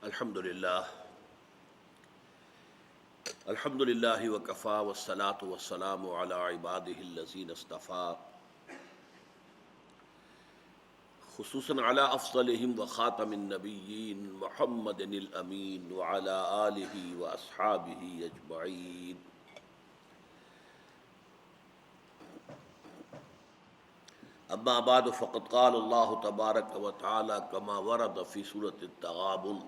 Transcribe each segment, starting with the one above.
الحمد للہ وکفا والصلاة والسلام علی عباده الذین اصطفى، خصوصاً علی افضلہم وخاتم النبیین محمد الامین وعلی آلہ واصحابہ اجمعین۔ اما بعد فقد قال اللہ تبارک وتعالی کما ورد فی سورۃ التغابن: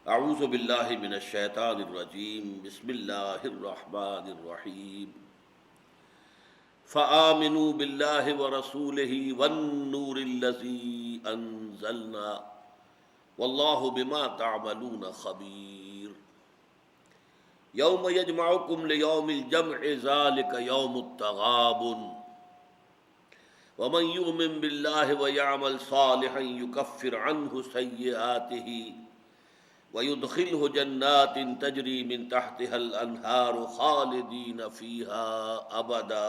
اعوذ باللہ من الشیطان الرجیم، بسم اللہ الرحمن الرحیم۔ فآمنوا باللہ ورسولہ والنور الذی انزلنا واللہ بما تعملون خبیر۔ یوم یجمعکم لیوم الجمع ذلک یوم التغابن۔ ومن یؤمن باللہ ویعمل صالحا یکفر عنہ سیئاتہ وَيُدْخِلْهُ جَنَّاتٍ تَجْرِي مِن تَحْتِهَا الْأَنْهَارُ خَالِدِينَ فِيهَا أَبَدًا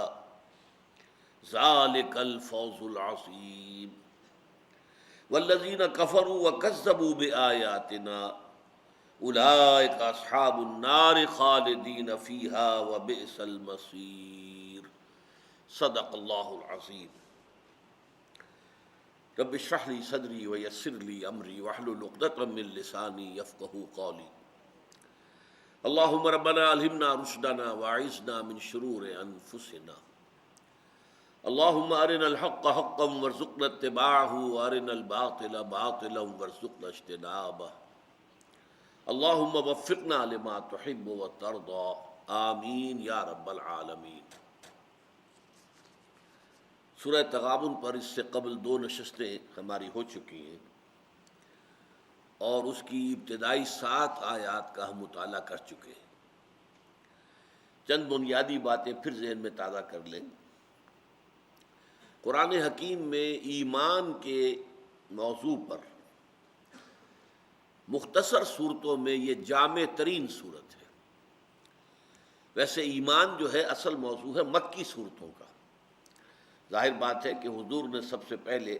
ذَلِكَ الْفَوْزُ الْعَظِيمُ۔ وَالَّذِينَ كَفَرُوا وَكَذَّبُوا بِآيَاتِنَا أُولَئِكَ أَصْحَابُ النَّارِ خَالِدِينَ فِيهَا وَبِئْسَ الْمَصِيرُ۔ صدق اللہ العظیم۔ رب اشرح لی صدری ویسر لی امری واحلل عقدۃ من لسانی یفقہوا قولی۔ اللہم ربنا الہمنا رشدنا واعذنا من شرور انفسنا۔ اللہم ارنا الحق حقا وارزقنا اتباعہ وارنا الباطل باطلا وارزقنا اجتنابہ۔ اللہم وفقنا لما تحب وترضى، آمین یا رب العالمین۔ سورہ تغابن پر اس سے قبل 2 نشستیں ہماری ہو چکی ہیں، اور اس کی ابتدائی 7 آیات کا ہم مطالعہ کر چکے ہیں۔ چند بنیادی باتیں پھر ذہن میں تازہ کر لیں۔ قرآن حکیم میں ایمان کے موضوع پر مختصر صورتوں میں یہ جامع ترین صورت ہے۔ ویسے ایمان جو ہے اصل موضوع ہے مکی صورتوں کا۔ ظاہر بات ہے کہ حضور نے سب سے پہلے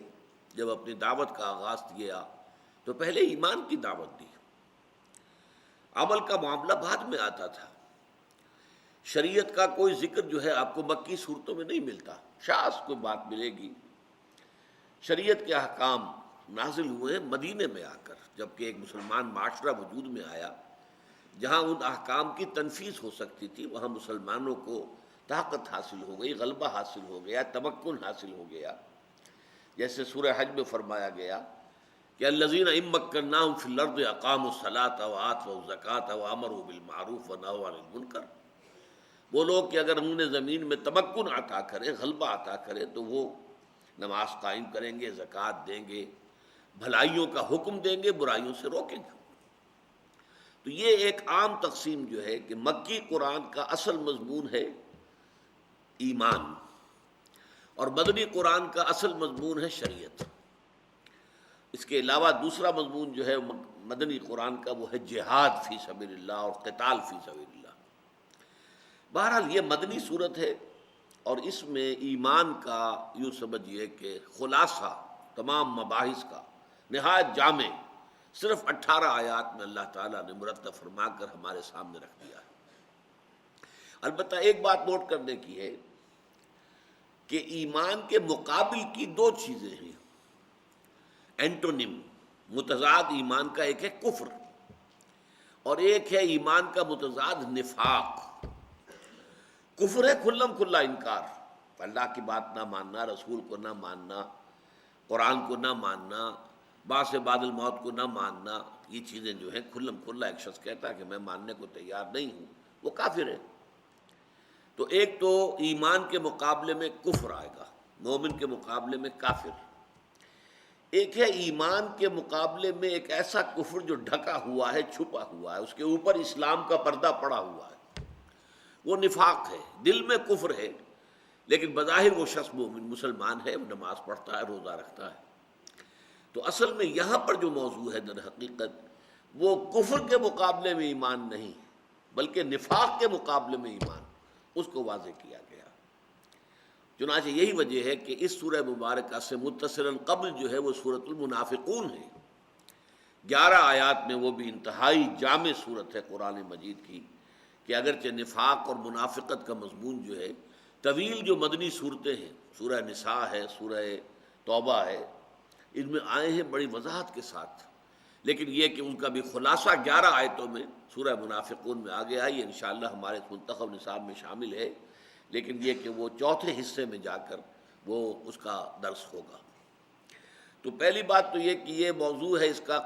جب اپنی دعوت کا آغاز کیا تو پہلے ایمان کی دعوت دی۔ عمل کا معاملہ بعد میں آتا تھا۔ شریعت کا کوئی ذکر جو ہے آپ کو مکی صورتوں میں نہیں ملتا، شاذ کوئی بات ملے گی۔ شریعت کے احکام نازل ہوئے مدینے میں آ کر، جبکہ ایک مسلمان معاشرہ وجود میں آیا جہاں ان احکام کی تنفیذ ہو سکتی تھی، وہاں مسلمانوں کو طاقت حاصل ہو گئی، غلبہ حاصل ہو گیا، تمکن حاصل ہو گیا۔ جیسے سورہ حج میں فرمایا گیا کہ الذین ان مکناہم فی الارض اقاموا الصلاۃ وآتوا الزکاۃ وامروا بالمعروف ونہوا عن المنکر۔ وہ لوگ کہ اگر انہیں زمین میں تمکن عطا کرے، غلبہ عطا کرے، تو وہ نماز قائم کریں گے، زکوٰۃ دیں گے، بھلائیوں کا حکم دیں گے، برائیوں سے روکیں گے۔ تو یہ ایک عام تقسیم جو ہے کہ مکی قرآن کا اصل مضمون ہے ایمان، اور مدنی قرآن کا اصل مضمون ہے شریعت۔ اس کے علاوہ دوسرا مضمون جو ہے مدنی قرآن کا وہ ہے جہاد فی سبیل اللہ اور قتال فی سبیل اللہ۔ بہرحال یہ مدنی صورت ہے، اور اس میں ایمان کا یوں سمجھیے کہ خلاصہ تمام مباحث کا نہایت جامع صرف 18 آیات میں اللہ تعالیٰ نے مرتب فرما کر ہمارے سامنے رکھ دیا ہے۔ البتہ ایک بات نوٹ کرنے کی ہے کہ ایمان کے مقابل کی 2 چیزیں ہیں، اینٹونیم، متضاد ایمان کا، ایک ہے کفر اور ایک ہے ایمان کا متضاد نفاق۔ کفر ہے کھلم کھلا انکار، اللہ کی بات نہ ماننا، رسول کو نہ ماننا، قرآن کو نہ ماننا، بعث بعد الموت کو نہ ماننا۔ یہ چیزیں جو ہیں کھلم کھلا ایک شخص کہتا ہے کہ میں ماننے کو تیار نہیں ہوں، وہ کافر ہے۔ تو ایک تو ایمان کے مقابلے میں کفر آئے گا، مومن کے مقابلے میں کافر۔ ایک ہے ایمان کے مقابلے میں ایک ایسا کفر جو ڈھکا ہوا ہے، چھپا ہوا ہے، اس کے اوپر اسلام کا پردہ پڑا ہوا ہے، وہ نفاق ہے۔ دل میں کفر ہے لیکن بظاہر وہ شخص مومن مسلمان ہے، وہ نماز پڑھتا ہے، روزہ رکھتا ہے۔ تو اصل میں یہاں پر جو موضوع ہے در حقیقت وہ کفر کے مقابلے میں ایمان نہیں بلکہ نفاق کے مقابلے میں ایمان، اس کو واضح کیا گیا۔ چنانچہ یہی وجہ ہے کہ اس سورہ مبارکہ سے متصلاً قبل جو ہے وہ سورۃ المنافقون ہے، 11 آیات میں وہ بھی انتہائی جامع صورت ہے قرآن مجید کی کہ اگرچہ نفاق اور منافقت کا مضمون جو ہے طویل جو مدنی صورتیں ہیں، سورہ نساء ہے، سورہ توبہ ہے، ان میں آئے ہیں بڑی وضاحت کے ساتھ، لیکن یہ کہ ان کا بھی خلاصہ 11 آیتوں میں سورہ منافقون میں آ گیا ہے، یہ انشاءاللہ ہمارے منتخب نصاب میں شامل ہے، لیکن یہ کہ وہ چوتھے حصے میں جا کر وہ اس کا درس ہوگا۔ تو پہلی بات تو یہ کہ یہ موضوع ہے اس کا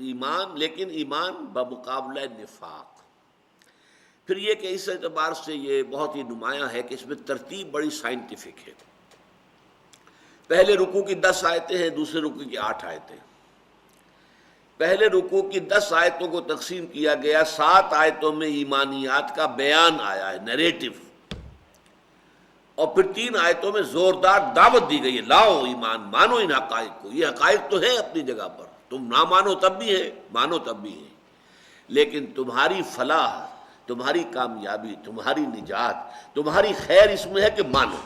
ایمان، لیکن ایمان بمقابلہ نفاق۔ پھر یہ کہ اس اعتبار سے یہ بہت ہی نمایاں ہے کہ اس میں ترتیب بڑی سائنٹیفک ہے۔ پہلے رکوع کی 10 آیتیں ہیں، دوسرے رکوع کی 8 آیتیں۔ پہلے رکوع کی 10 آیتوں کو تقسیم کیا گیا، 7 آیتوں میں ایمانیات کا بیان آیا ہے، نیریٹو، اور پھر 3 آیتوں میں زوردار دعوت دی گئی ہے، لاؤ ایمان، مانو ان حقائق کو، یہ حقائق تو ہے اپنی جگہ پر، تم نہ مانو تب بھی ہے، مانو تب بھی ہے، لیکن تمہاری فلاح، تمہاری کامیابی، تمہاری نجات، تمہاری خیر اس میں ہے کہ مانو۔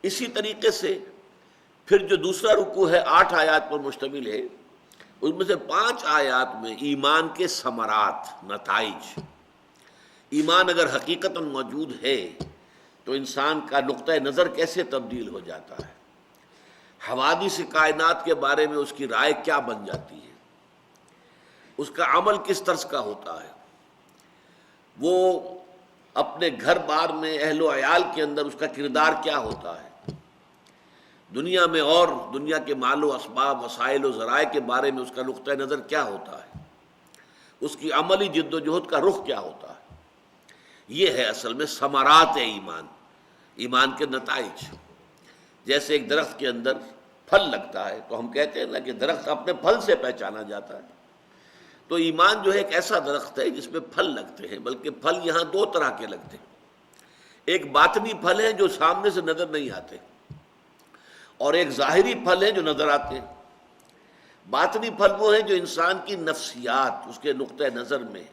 اسی طریقے سے پھر جو دوسرا رکوع ہے 8 آیات پر مشتمل ہے، اس میں سے 5 آیات میں ایمان کے ثمرات، نتائج۔ ایمان اگر حقیقتاً موجود ہے تو انسان کا نقطہ نظر کیسے تبدیل ہو جاتا ہے، حوادث کائنات کے بارے میں اس کی رائے کیا بن جاتی ہے، اس کا عمل کس طرز کا ہوتا ہے، وہ اپنے گھر بار میں اہل و عیال کے اندر اس کا کردار کیا ہوتا ہے، دنیا میں اور دنیا کے مال و اسباب، وسائل و ذرائع کے بارے میں اس کا نقطہ نظر کیا ہوتا ہے، اس کی عملی جد و جہد کا رخ کیا ہوتا ہے۔ یہ ہے اصل میں ثمرات ایمان، ایمان کے نتائج۔ جیسے ایک درخت کے اندر پھل لگتا ہے تو ہم کہتے ہیں نا کہ درخت اپنے پھل سے پہچانا جاتا ہے، تو ایمان جو ہے ایک ایسا درخت ہے جس میں پھل لگتے ہیں، بلکہ پھل یہاں 2 طرح کے لگتے ہیں، ایک باطنی پھل ہیں جو سامنے سے نظر نہیں آتے، اور ایک ظاہری پھل ہیں جو نظر آتے ہیں۔ باطنی پھل وہ ہیں جو انسان کی نفسیات، اس کے نقطہ نظر میں،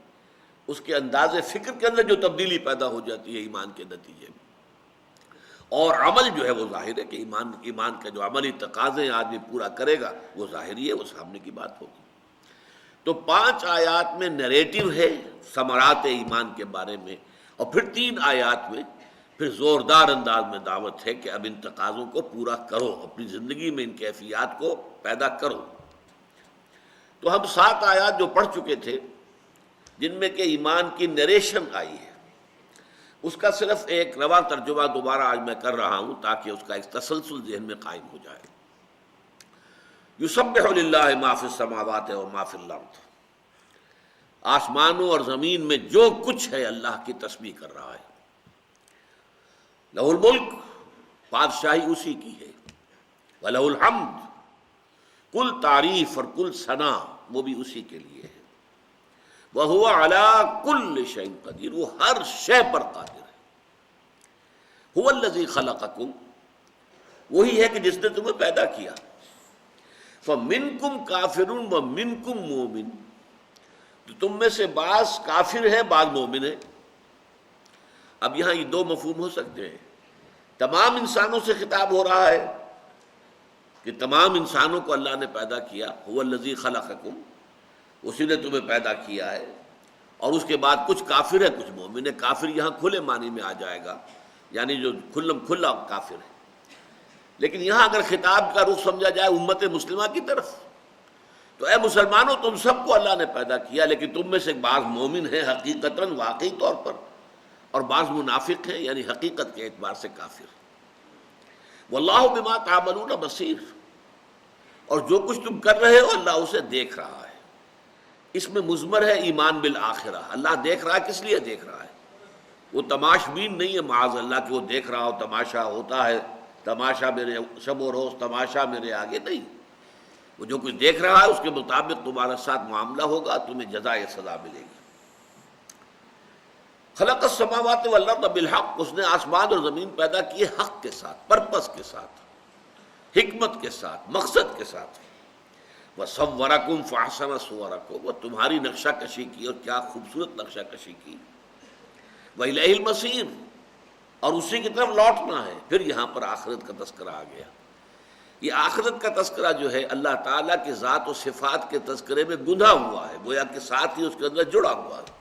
اس کے انداز فکر کے اندر جو تبدیلی پیدا ہو جاتی ہے ایمان کے نتیجے میں، اور عمل جو ہے وہ ظاہر ہے کہ ایمان کا جو عملی تقاضے آدمی پورا کرے گا وہ ظاہری ہے، وہ سامنے کی بات ہوگی۔ تو 5 آیات میں نیریٹو ہے ثمرات ایمان کے بارے میں، اور پھر 3 آیات میں پھر زوردار انداز میں دعوت ہے کہ اب ان تقاضوں کو پورا کرو، اپنی زندگی میں ان کیفیات کو پیدا کرو۔ تو ہم 7 آیات جو پڑھ چکے تھے جن میں کہ ایمان کی نریشن آئی ہے، اس کا صرف ایک رواں ترجمہ دوبارہ آج میں کر رہا ہوں تاکہ اس کا ایک تسلسل ذہن میں قائم ہو جائے۔ یسبح للہ ما فی السماوات و ما فی الارض، آسمانوں اور زمین میں جو کچھ ہے اللہ کی تسبیح کر رہا ہے۔ لہ الملک، بادشاہی اسی کی ہے، وَلَهُ الْحَمْدُ، کل تعریف اور کل ثنا وہ بھی اسی کے لیے ہے، وَهُوَ عَلَىٰ كُلِّ شَيْءٍ قدیر، وہ ہر شے پر قادر ہے۔ هُوَ الَّذِي خَلَقَكُمْ، وہی ہے کہ جس نے تمہیں پیدا کیا، فَمِنْكُمْ كَافِرٌ وَمِنْكُمْ مُؤْمِنٌ، تو تم میں سے بعض کافر ہیں بعض مومن ہیں۔ اب یہاں یہ 2 مفہوم ہو سکتے ہیں، تمام انسانوں سے خطاب ہو رہا ہے کہ تمام انسانوں کو اللہ نے پیدا کیا، هُوَ الَّذِي خَلَقَكُمْ، اسی نے تمہیں پیدا کیا ہے، اور اس کے بعد کچھ کافر ہے کچھ مومن ہے۔ کافر یہاں کھلے معنی میں آ جائے گا، یعنی جو کھلا کافر ہے، لیکن یہاں اگر خطاب کا رخ سمجھا جائے امت مسلمہ کی طرف، تو اے مسلمانوں تم سب کو اللہ نے پیدا کیا، لیکن تم میں سے بعض مومن ہیں حقیقتاً واقعی طور پر، اور بعض منافق ہیں یعنی حقیقت کے اعتبار سے کافر۔ واللہ بما تعملون بصیر، اور جو کچھ تم کر رہے ہو اللہ اسے دیکھ رہا ہے۔ اس میں مضمر ہے ایمان بالآخرہ، اللہ دیکھ رہا ہے، کس لیے دیکھ رہا ہے؟ وہ تماش بین نہیں ہے معاذ اللہ کہ وہ دیکھ رہا ہو، تماشا ہوتا ہے، تماشا میرے شب و روز تماشا میرے آگے، نہیں، وہ جو کچھ دیکھ رہا ہے اس کے مطابق تمہارا ساتھ معاملہ ہوگا، تمہیں جزائے سزا ملے گی۔ خلق السماوات والارض بالحق، اس نے آسمان اور زمین پیدا کیے حق کے ساتھ، پرپس کے ساتھ، حکمت کے ساتھ، مقصد کے ساتھ۔ وَصَوَّرَكُمْ فَأَحْسَنَ صُوَرَكُمْ، وہ تمہاری نقشہ کشی کی اور کیا خوبصورت نقشہ کشی کی۔ وَإِلَيْهِ الْمَصِيرُ، اور اسی کی طرف لوٹنا ہے۔ پھر یہاں پر آخرت کا تذکرہ آ گیا یہ آخرت کا تذکرہ جو ہے اللہ تعالیٰ کے ذات و صفات کے تذکرے میں گندھا ہوا ہے، گویا کہ ساتھ ہی اس کے اندر جڑا ہوا ہے۔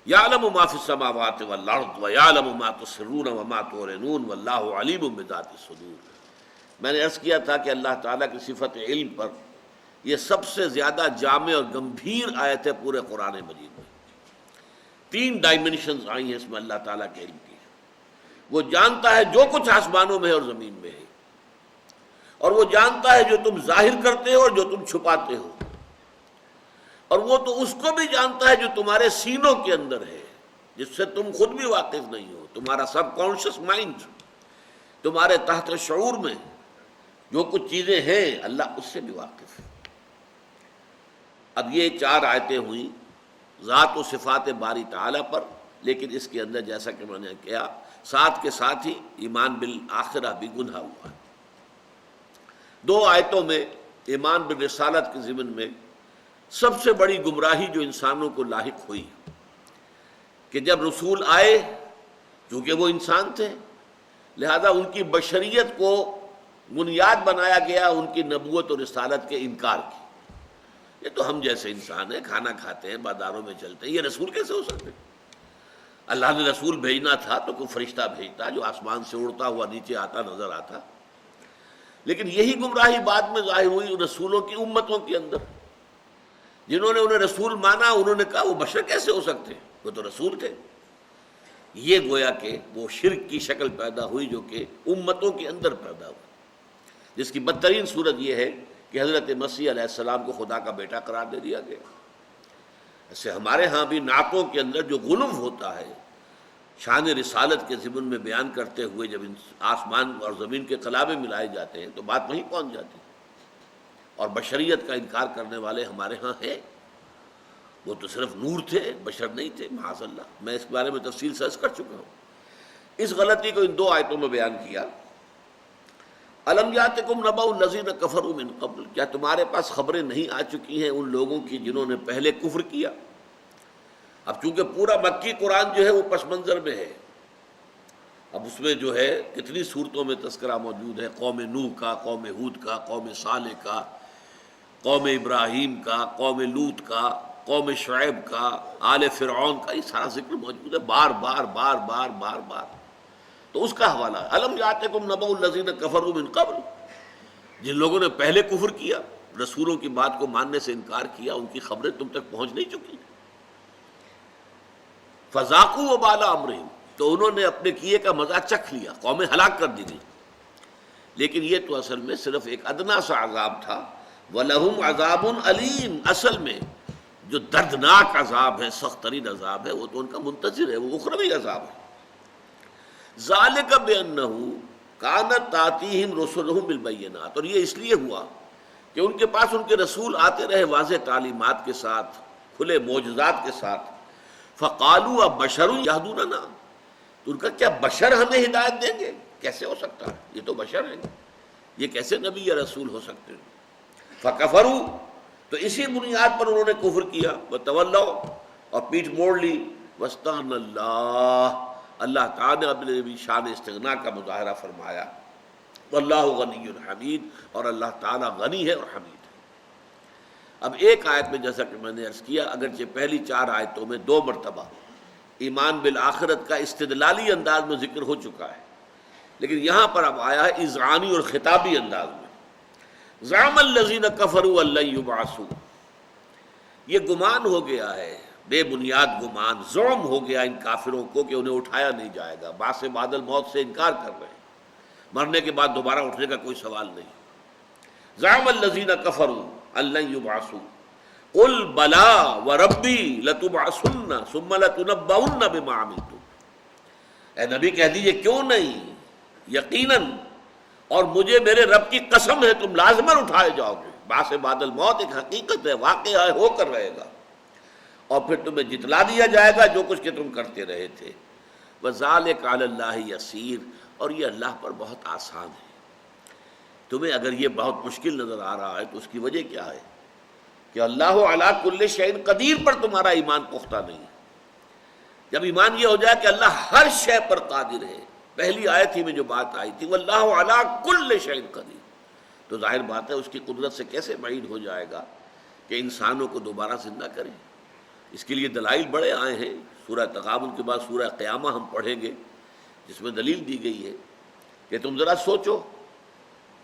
یعلم ما فی السماوات والارض ویعلم ما تسرون وما تعلنون واللہ علیم بذات الصدور۔ میں نے عرض کیا تھا کہ اللہ تعالیٰ کی صفت علم پر یہ سب سے زیادہ جامع اور گمبھیر آیت ہے پورے قرآن مجید میں۔ 3 ڈائمنشنز آئی ہیں اس میں اللہ تعالیٰ کے علم کی۔ وہ جانتا ہے جو کچھ آسمانوں میں ہے اور زمین میں ہے، اور وہ جانتا ہے جو تم ظاہر کرتے ہو اور جو تم چھپاتے ہو، اور وہ تو اس کو بھی جانتا ہے جو تمہارے سینوں کے اندر ہے، جس سے تم خود بھی واقف نہیں ہو۔ تمہارا سب کانشس مائنڈ، تمہارے تحت شعور میں جو کچھ چیزیں ہیں اللہ اس سے بھی واقف ہے۔ اب یہ 4 آیتیں ہوئیں ذات و صفات باری تعالیٰ پر، لیکن اس کے اندر جیسا کہ میں نے کہا ساتھ کے ساتھ ہی ایمان بالآخرہ بھی گناہ ہوا ہے۔ 2 آیتوں میں ایمان بالرسالت کے ضمن میں سب سے بڑی گمراہی جو انسانوں کو لاحق ہوئی کہ جب رسول آئے، چونکہ وہ انسان تھے لہذا ان کی بشریت کو بنیاد بنایا گیا ان کی نبوت اور رسالت کے انکار کی۔ یہ تو ہم جیسے انسان ہیں، کھانا کھاتے ہیں، بازاروں میں چلتے ہیں، یہ رسول کیسے ہو سکتے؟ اللہ نے رسول بھیجنا تھا تو کوئی فرشتہ بھیجتا جو آسمان سے اڑتا ہوا نیچے آتا نظر آتا۔ لیکن یہی گمراہی بعد میں ظاہر ہوئی رسولوں کی امتوں کے اندر، جنہوں نے انہیں رسول مانا، انہوں نے کہا وہ بشر کیسے ہو سکتے، وہ تو رسول تھے۔ یہ گویا کہ وہ شرک کی شکل پیدا ہوئی جو کہ امتوں کے اندر پیدا ہوئی، جس کی بدترین صورت یہ ہے کہ حضرت مسیح علیہ السلام کو خدا کا بیٹا قرار دے دیا گیا۔ ایسے ہمارے ہاں بھی نعتوں کے اندر جو غلو ہوتا ہے شان رسالت کے ضمن میں بیان کرتے ہوئے، جب آسمان اور زمین کے قلابے ملائے جاتے ہیں تو بات وہیں پہنچ جاتی ہے، اور بشریت کا انکار کرنے والے ہمارے ہاں ہیں۔ وہ تو صرف نور تھے، بشر نہیں تھے، معاذ اللہ۔ میں اس کے بارے میں تفصیل سے عرض کر چکا ہوں۔ اس غلطی کو ان 2 آیتوں میں بیان کیا۔ الم یاتکم نبأ الذین کفروا من قبل، کیا تمہارے پاس خبریں نہیں آ چکی ہیں ان لوگوں کی جنہوں نے پہلے کفر کیا؟ اب چونکہ پورا مکی قرآن جو ہے وہ پس منظر میں ہے، اب اس میں جو ہے کتنی صورتوں میں تذکرہ موجود ہے، قوم نوح کا، قوم ہود کا، قوم صالح کا، قوم ابراہیم کا، قوم لوط کا، قوم شعیب کا، آل فرعون کا، یہ سارا ذکر موجود ہے بار بار بار بار بار بار۔ تو اس کا حوالہ ہے الم یاتکم نبأ الذین کفروا من قبل، جن لوگوں نے پہلے کفر کیا، رسولوں کی بات کو ماننے سے انکار کیا، ان کی خبریں تم تک پہنچ نہیں چکی۔ فذاقوا وبال امرہم، تو انہوں نے اپنے کیے کا مزہ چکھ لیا، قومیں ہلاک کر دی گئی۔ لیکن یہ تو اصل میں صرف ایک ادنا سا عذاب تھا۔ وَلَهُمْ عَذَابٌ عَلِيمٌ، اصل میں جو دردناک عذاب ہے، سخت ترین عذاب ہے، وہ تو ان کا منتظر ہے، وہ اخروی عذاب ہے۔ ذَلِكَ بِأَنَّهُ كَانَتْ تَأْتِيهِمْ رُسُلُهُم بِالْبَيِّنَاتِ، اور یہ اس لیے ہوا کہ ان کے پاس ان کے رسول آتے رہے واضح تعلیمات کے ساتھ، کھلے معجزات کے ساتھ۔ فَقَالُوا أَبَشَرٌ يَهْدُونَنَا، تو ان کا کیا بشر ہمیں ہدایت دیں گے؟ کیسے ہو سکتا ہے، یہ تو بشر ہیں، یہ کیسے نبی یا رسول ہو سکتے ہیں؟ فَكَفَرُوا، تو اسی بنیاد پر انہوں نے کفر کیا، وَتَوَلَّوْا، اور پیٹھ موڑ لی۔ وَاسْتَغْنَى اللَّهُ، اللہ تعالیٰ نے اپنی شان استغنا کا مظاہرہ فرمایا۔ وَاللَّهُ غَنِيٌّ حَمِيدٌ، اور اللہ تعالیٰ غنی ہے اور حمید ہے۔ اب ایک آیت میں جیسا کہ میں نے عرض کیا، اگرچہ پہلی 4 آیتوں میں 2 مرتبہ ایمان بالآخرت کا استدلالی انداز میں ذکر ہو چکا ہے، لیکن یہاں پر اب آیا ہے اذعانی اور خطابی انداز میں۔ زعم الذین کفروا ان لن یبعثوا، یہ گمان ہو گیا ہے، بے بنیاد گمان، زعم ہو گیا ان کافروں کو کہ انہیں اٹھایا نہیں جائے گا، بعث بعد الموت سے انکار کر رہے ہیں، مرنے کے بعد دوبارہ اٹھنے کا کوئی سوال نہیں۔ زعم الذین کفروا ان لن یبعثوا قل بلا وربی لتبعثن ثم لتنبؤن بما عملتم، اے نبی کہہ دیجئے کیوں نہیں، یقیناً اور مجھے میرے رب کی قسم ہے تم لازماً اٹھائے جاؤ گے۔ بعث بعد الموت ایک حقیقت ہے، واقعہ ہے، ہو کر رہے گا، اور پھر تمہیں جتلا دیا جائے گا جو کچھ کہ تم کرتے رہے تھے۔ وَذَلِكَ عَلَى اللَّهِ يَسِيرٌ، اور یہ اللہ پر بہت آسان ہے۔ تمہیں اگر یہ بہت مشکل نظر آ رہا ہے تو اس کی وجہ کیا ہے کہ اللہ علی کل شیء قدیر پر تمہارا ایمان پختہ نہیں ہے۔ جب ایمان یہ ہو جائے کہ اللہ ہر شے پر قادر ہے، پہلی آیت ہی میں جو بات آئی تھی واللہ علی کل شیء قدیر، تو ظاہر بات ہے اس کی قدرت سے کیسے بعید ہو جائے گا کہ انسانوں کو دوبارہ زندہ کرے۔ اس کے لیے دلائل بڑے آئے ہیں، سورہ تغابن کے بعد سورہ قیامہ ہم پڑھیں گے جس میں دلیل دی گئی ہے کہ تم ذرا سوچو،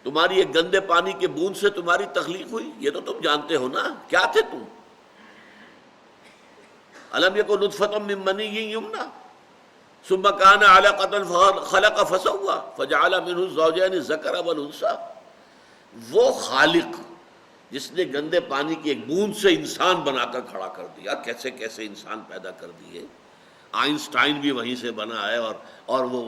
تمہاری ایک گندے پانی کے بوند سے تمہاری تخلیق ہوئی، یہ تو تم جانتے ہو نا، کیا تھے تم؟ الم یکن نطفۃ من منی یمنی ثم کان علقۃ خلق فسوی فجعل منہ الزوجین الذکر والانثی، وہ خالق جس نے گندے پانی کی ایک بوند سے انسان بنا کر کھڑا کر دیا، کیسے کیسے انسان پیدا کر دیے، آئنسٹائن بھی وہیں سے بنا ہے، اور وہ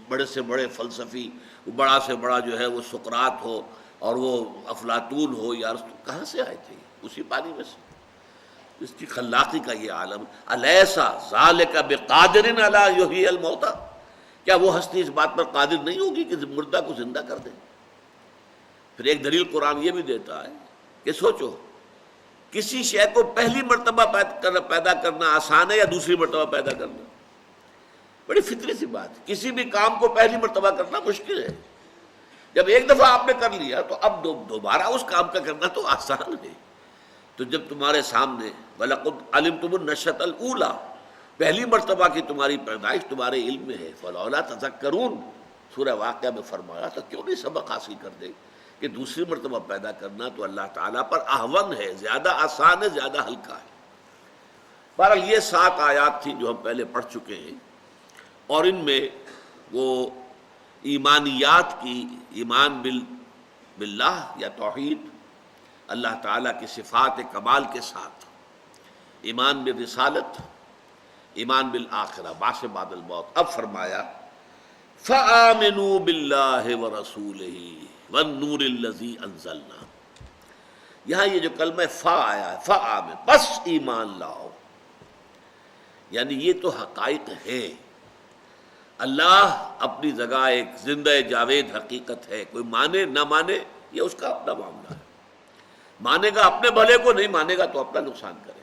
بڑے سے بڑے فلسفی، بڑا سے بڑا جو ہے وہ سقراط ہو اور وہ افلاطون ہو، یا کہاں سے آئے تھے؟ اسی پانی میں سے۔ اس کی خلاقی کا یہ عالم، الیس ذالک بقادر علی یحیی الموتیٰ، کیا وہ ہستی اس بات پر قادر نہیں ہوگی کہ مردہ کو زندہ کر دے؟ پھر ایک دلیل قرآن یہ بھی دیتا ہے کہ سوچو، کسی شے کو پہلی مرتبہ پیدا کرنا آسان ہے یا دوسری مرتبہ پیدا کرنا؟ بڑی فطری سی بات ہے، کسی بھی کام کو پہلی مرتبہ کرنا مشکل ہے، جب ایک دفعہ آپ نے کر لیا تو اب دوبارہ اس کام کا کرنا تو آسان ہے۔ تو جب تمہارے سامنے وَلَقَدْ عَلِمْتُمُ النَّشْأَةَ الْأُولَىٰ، پہلی مرتبہ کی تمہاری پیدائش تمہارے علم میں ہے، فَلَوْلَا تَذَكَّرُونَ، سورہ واقعہ میں فرمایا تو کیوں نہیں سبق حاصل کر دے کہ دوسری مرتبہ پیدا کرنا تو اللہ تعالیٰ پر اہون ہے، زیادہ آسان ہے، زیادہ ہلکا ہے۔ بہرحال یہ 7 آیات تھیں جو ہم پہلے پڑھ چکے ہیں، اور ان میں وہ ایمانیات کی، ایمان باللہ یا توحید، اللہ تعالیٰ کی صفات کمال کے ساتھ، ایمان بالرسالت، ایمان بالآخرہ، بعث بعد الموت۔ اب فرمایا فآمنوا باللہ ورسولہ والنور الذی انزلنا، یہاں یہ جو کلمہ فا آیا ہے، فآمن، بس ایمان لاؤ، یعنی یہ تو حقائق ہے۔ اللہ اپنی جگہ ایک زندہ جاوید حقیقت ہے، کوئی مانے نہ مانے یہ اس کا اپنا معاملہ ہے، مانے گا اپنے بھلے کو، نہیں مانے گا تو اپنا نقصان کرے۔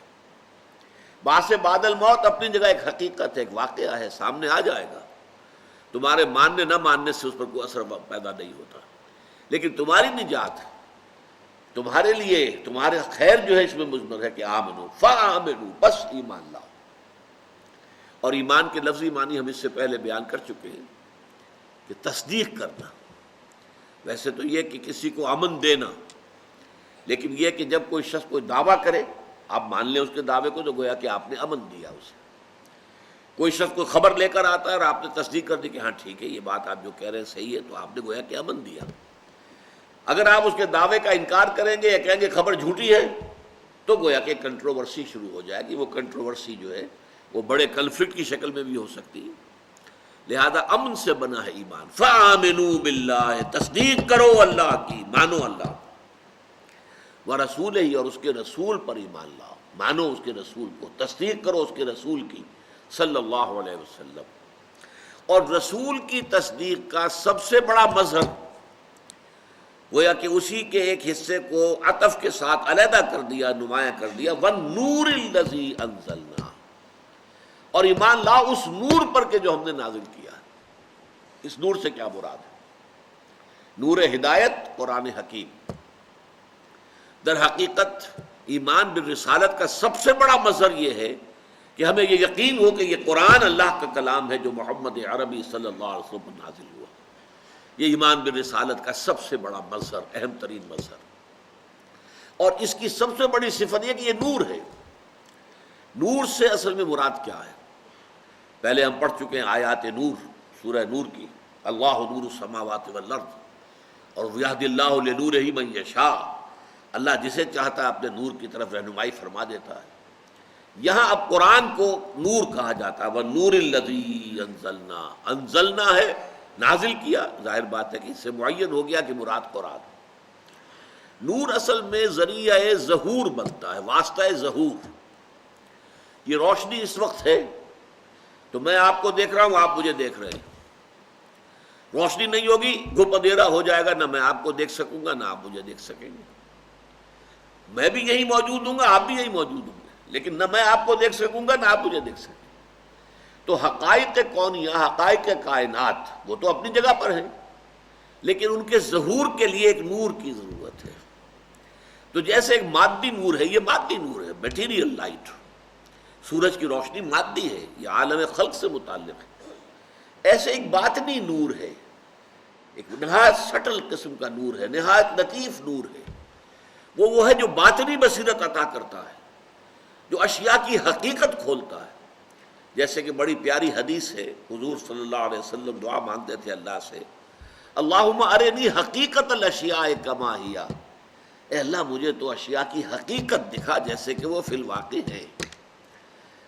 بعث بعد الموت اپنی جگہ ایک حقیقت ہے، ایک واقعہ ہے، سامنے آ جائے گا، تمہارے ماننے نہ ماننے سے اس پر کوئی اثر پیدا نہیں ہوتا، لیکن تمہاری نجات، تمہارے لیے تمہارے خیر جو ہے اس میں مضمر ہے کہ آمنو فآمنو، بس ایمان لاؤ۔ اور ایمان کے لفظی معنی ہم اس سے پہلے بیان کر چکے ہیں کہ تصدیق کرنا، ویسے تو یہ کہ کسی کو امن دینا، لیکن یہ کہ جب کوئی شخص کوئی دعویٰ کرے آپ مان لیں اس کے دعوے کو، تو گویا کہ آپ نے امن دیا اسے۔ کوئی شخص کوئی خبر لے کر آتا ہے اور آپ نے تصدیق کر دی کہ ہاں ٹھیک ہے یہ بات آپ جو کہہ رہے ہیں صحیح ہے، تو آپ نے گویا کہ امن دیا۔ اگر آپ اس کے دعوے کا انکار کریں گے یا کہیں گے خبر جھوٹی ہے، تو گویا کہ کنٹروورسی شروع ہو جائے گی، وہ کنٹروورسی جو ہے وہ بڑے کنفلکٹ کی شکل میں بھی ہو سکتی ہے۔ لہذا امن سے بنا ہے ایمان، فآمنوا باللہ، تصدیق کرو اللہ کی، مانو اللہ، ورسولہ، اور اس کے رسول پر ایمان لاؤ، مانو اس کے رسول کو، تصدیق کرو اس کے رسول کی صلی اللہ علیہ وسلم۔ اور رسول کی تصدیق کا سب سے بڑا مظہر گویا کہ اسی کے ایک حصے کو عطف کے ساتھ علیحدہ کر دیا، نمایاں کر دیا، وَالنُّورِ الَّذِی أَنزَلْنَا، اور ایمان لاؤ اس نور پر کہ جو ہم نے نازل کیا ہے۔ اس نور سے کیا مراد ہے؟ نور ہدایت، قرآن حکیم۔ در حقیقت ایمان بالرسالت کا سب سے بڑا مظہر یہ ہے کہ ہمیں یہ یقین ہو کہ یہ قرآن اللہ کا کلام ہے جو محمد عربی صلی اللہ علیہ وسلم پر نازل ہوا۔ یہ ایمان بالرسالت کا سب سے بڑا مظہر، اہم ترین مظہر، اور اس کی سب سے بڑی صفت یہ کہ یہ نور ہے۔ نور سے اصل میں مراد کیا ہے؟ پہلے ہم پڑھ چکے ہیں آیات نور، سورہ نور کی، اللہ نور السماوات والارض، اور یہدی اللہ لنورہ من یشاء، اللہ جسے چاہتا ہے اپنے نور کی طرف رہنمائی فرما دیتا ہے۔ یہاں اب قرآن کو نور کہا جاتا ہے، وَالنُّورِ الَّذِی أَنزَلْنَا، انزلنا ہے نازل کیا، ظاہر بات ہے کہ اس سے معین ہو گیا کہ مراد قرآن۔ نور اصل میں ذریعہ ظہور بنتا ہے، واسطہ ظہور۔ یہ روشنی اس وقت ہے تو میں آپ کو دیکھ رہا ہوں، آپ مجھے دیکھ رہے ہیں۔ روشنی نہیں ہوگی، گھپ اندھیرا ہو جائے گا، نہ میں آپ کو دیکھ سکوں گا نہ آپ مجھے دیکھ سکیں گے۔ میں بھی یہیں موجود ہوں گا، آپ بھی یہیں موجود ہوں گے، لیکن نہ میں آپ کو دیکھ سکوں گا نہ آپ مجھے دیکھ سکیں گے۔ تو حقائق کونیہ، حقائق کائنات وہ تو اپنی جگہ پر ہیں، لیکن ان کے ظہور کے لیے ایک نور کی ضرورت ہے۔ تو جیسے ایک مادی نور ہے، یہ مادی نور ہے، میٹیریل لائٹ، سورج کی روشنی مادی ہے، یہ عالم خلق سے متعلق ہے، ایسے ایک باطنی نور ہے، ایک نہایت سٹل قسم کا نور ہے، نہایت لطیف نور ہے، وہ ہے جو باطنی بصیرت عطا کرتا ہے، جو اشیاء کی حقیقت کھولتا ہے۔ جیسے کہ بڑی پیاری حدیث ہے، حضور صلی اللہ علیہ وسلم دعا مانگتے تھے اللہ سے، اللہم ارنی حقیقت الاشیاء کما ہی، اے اللہ مجھے تو اشیاء کی حقیقت دکھا جیسے کہ وہ فی الواقع ہے۔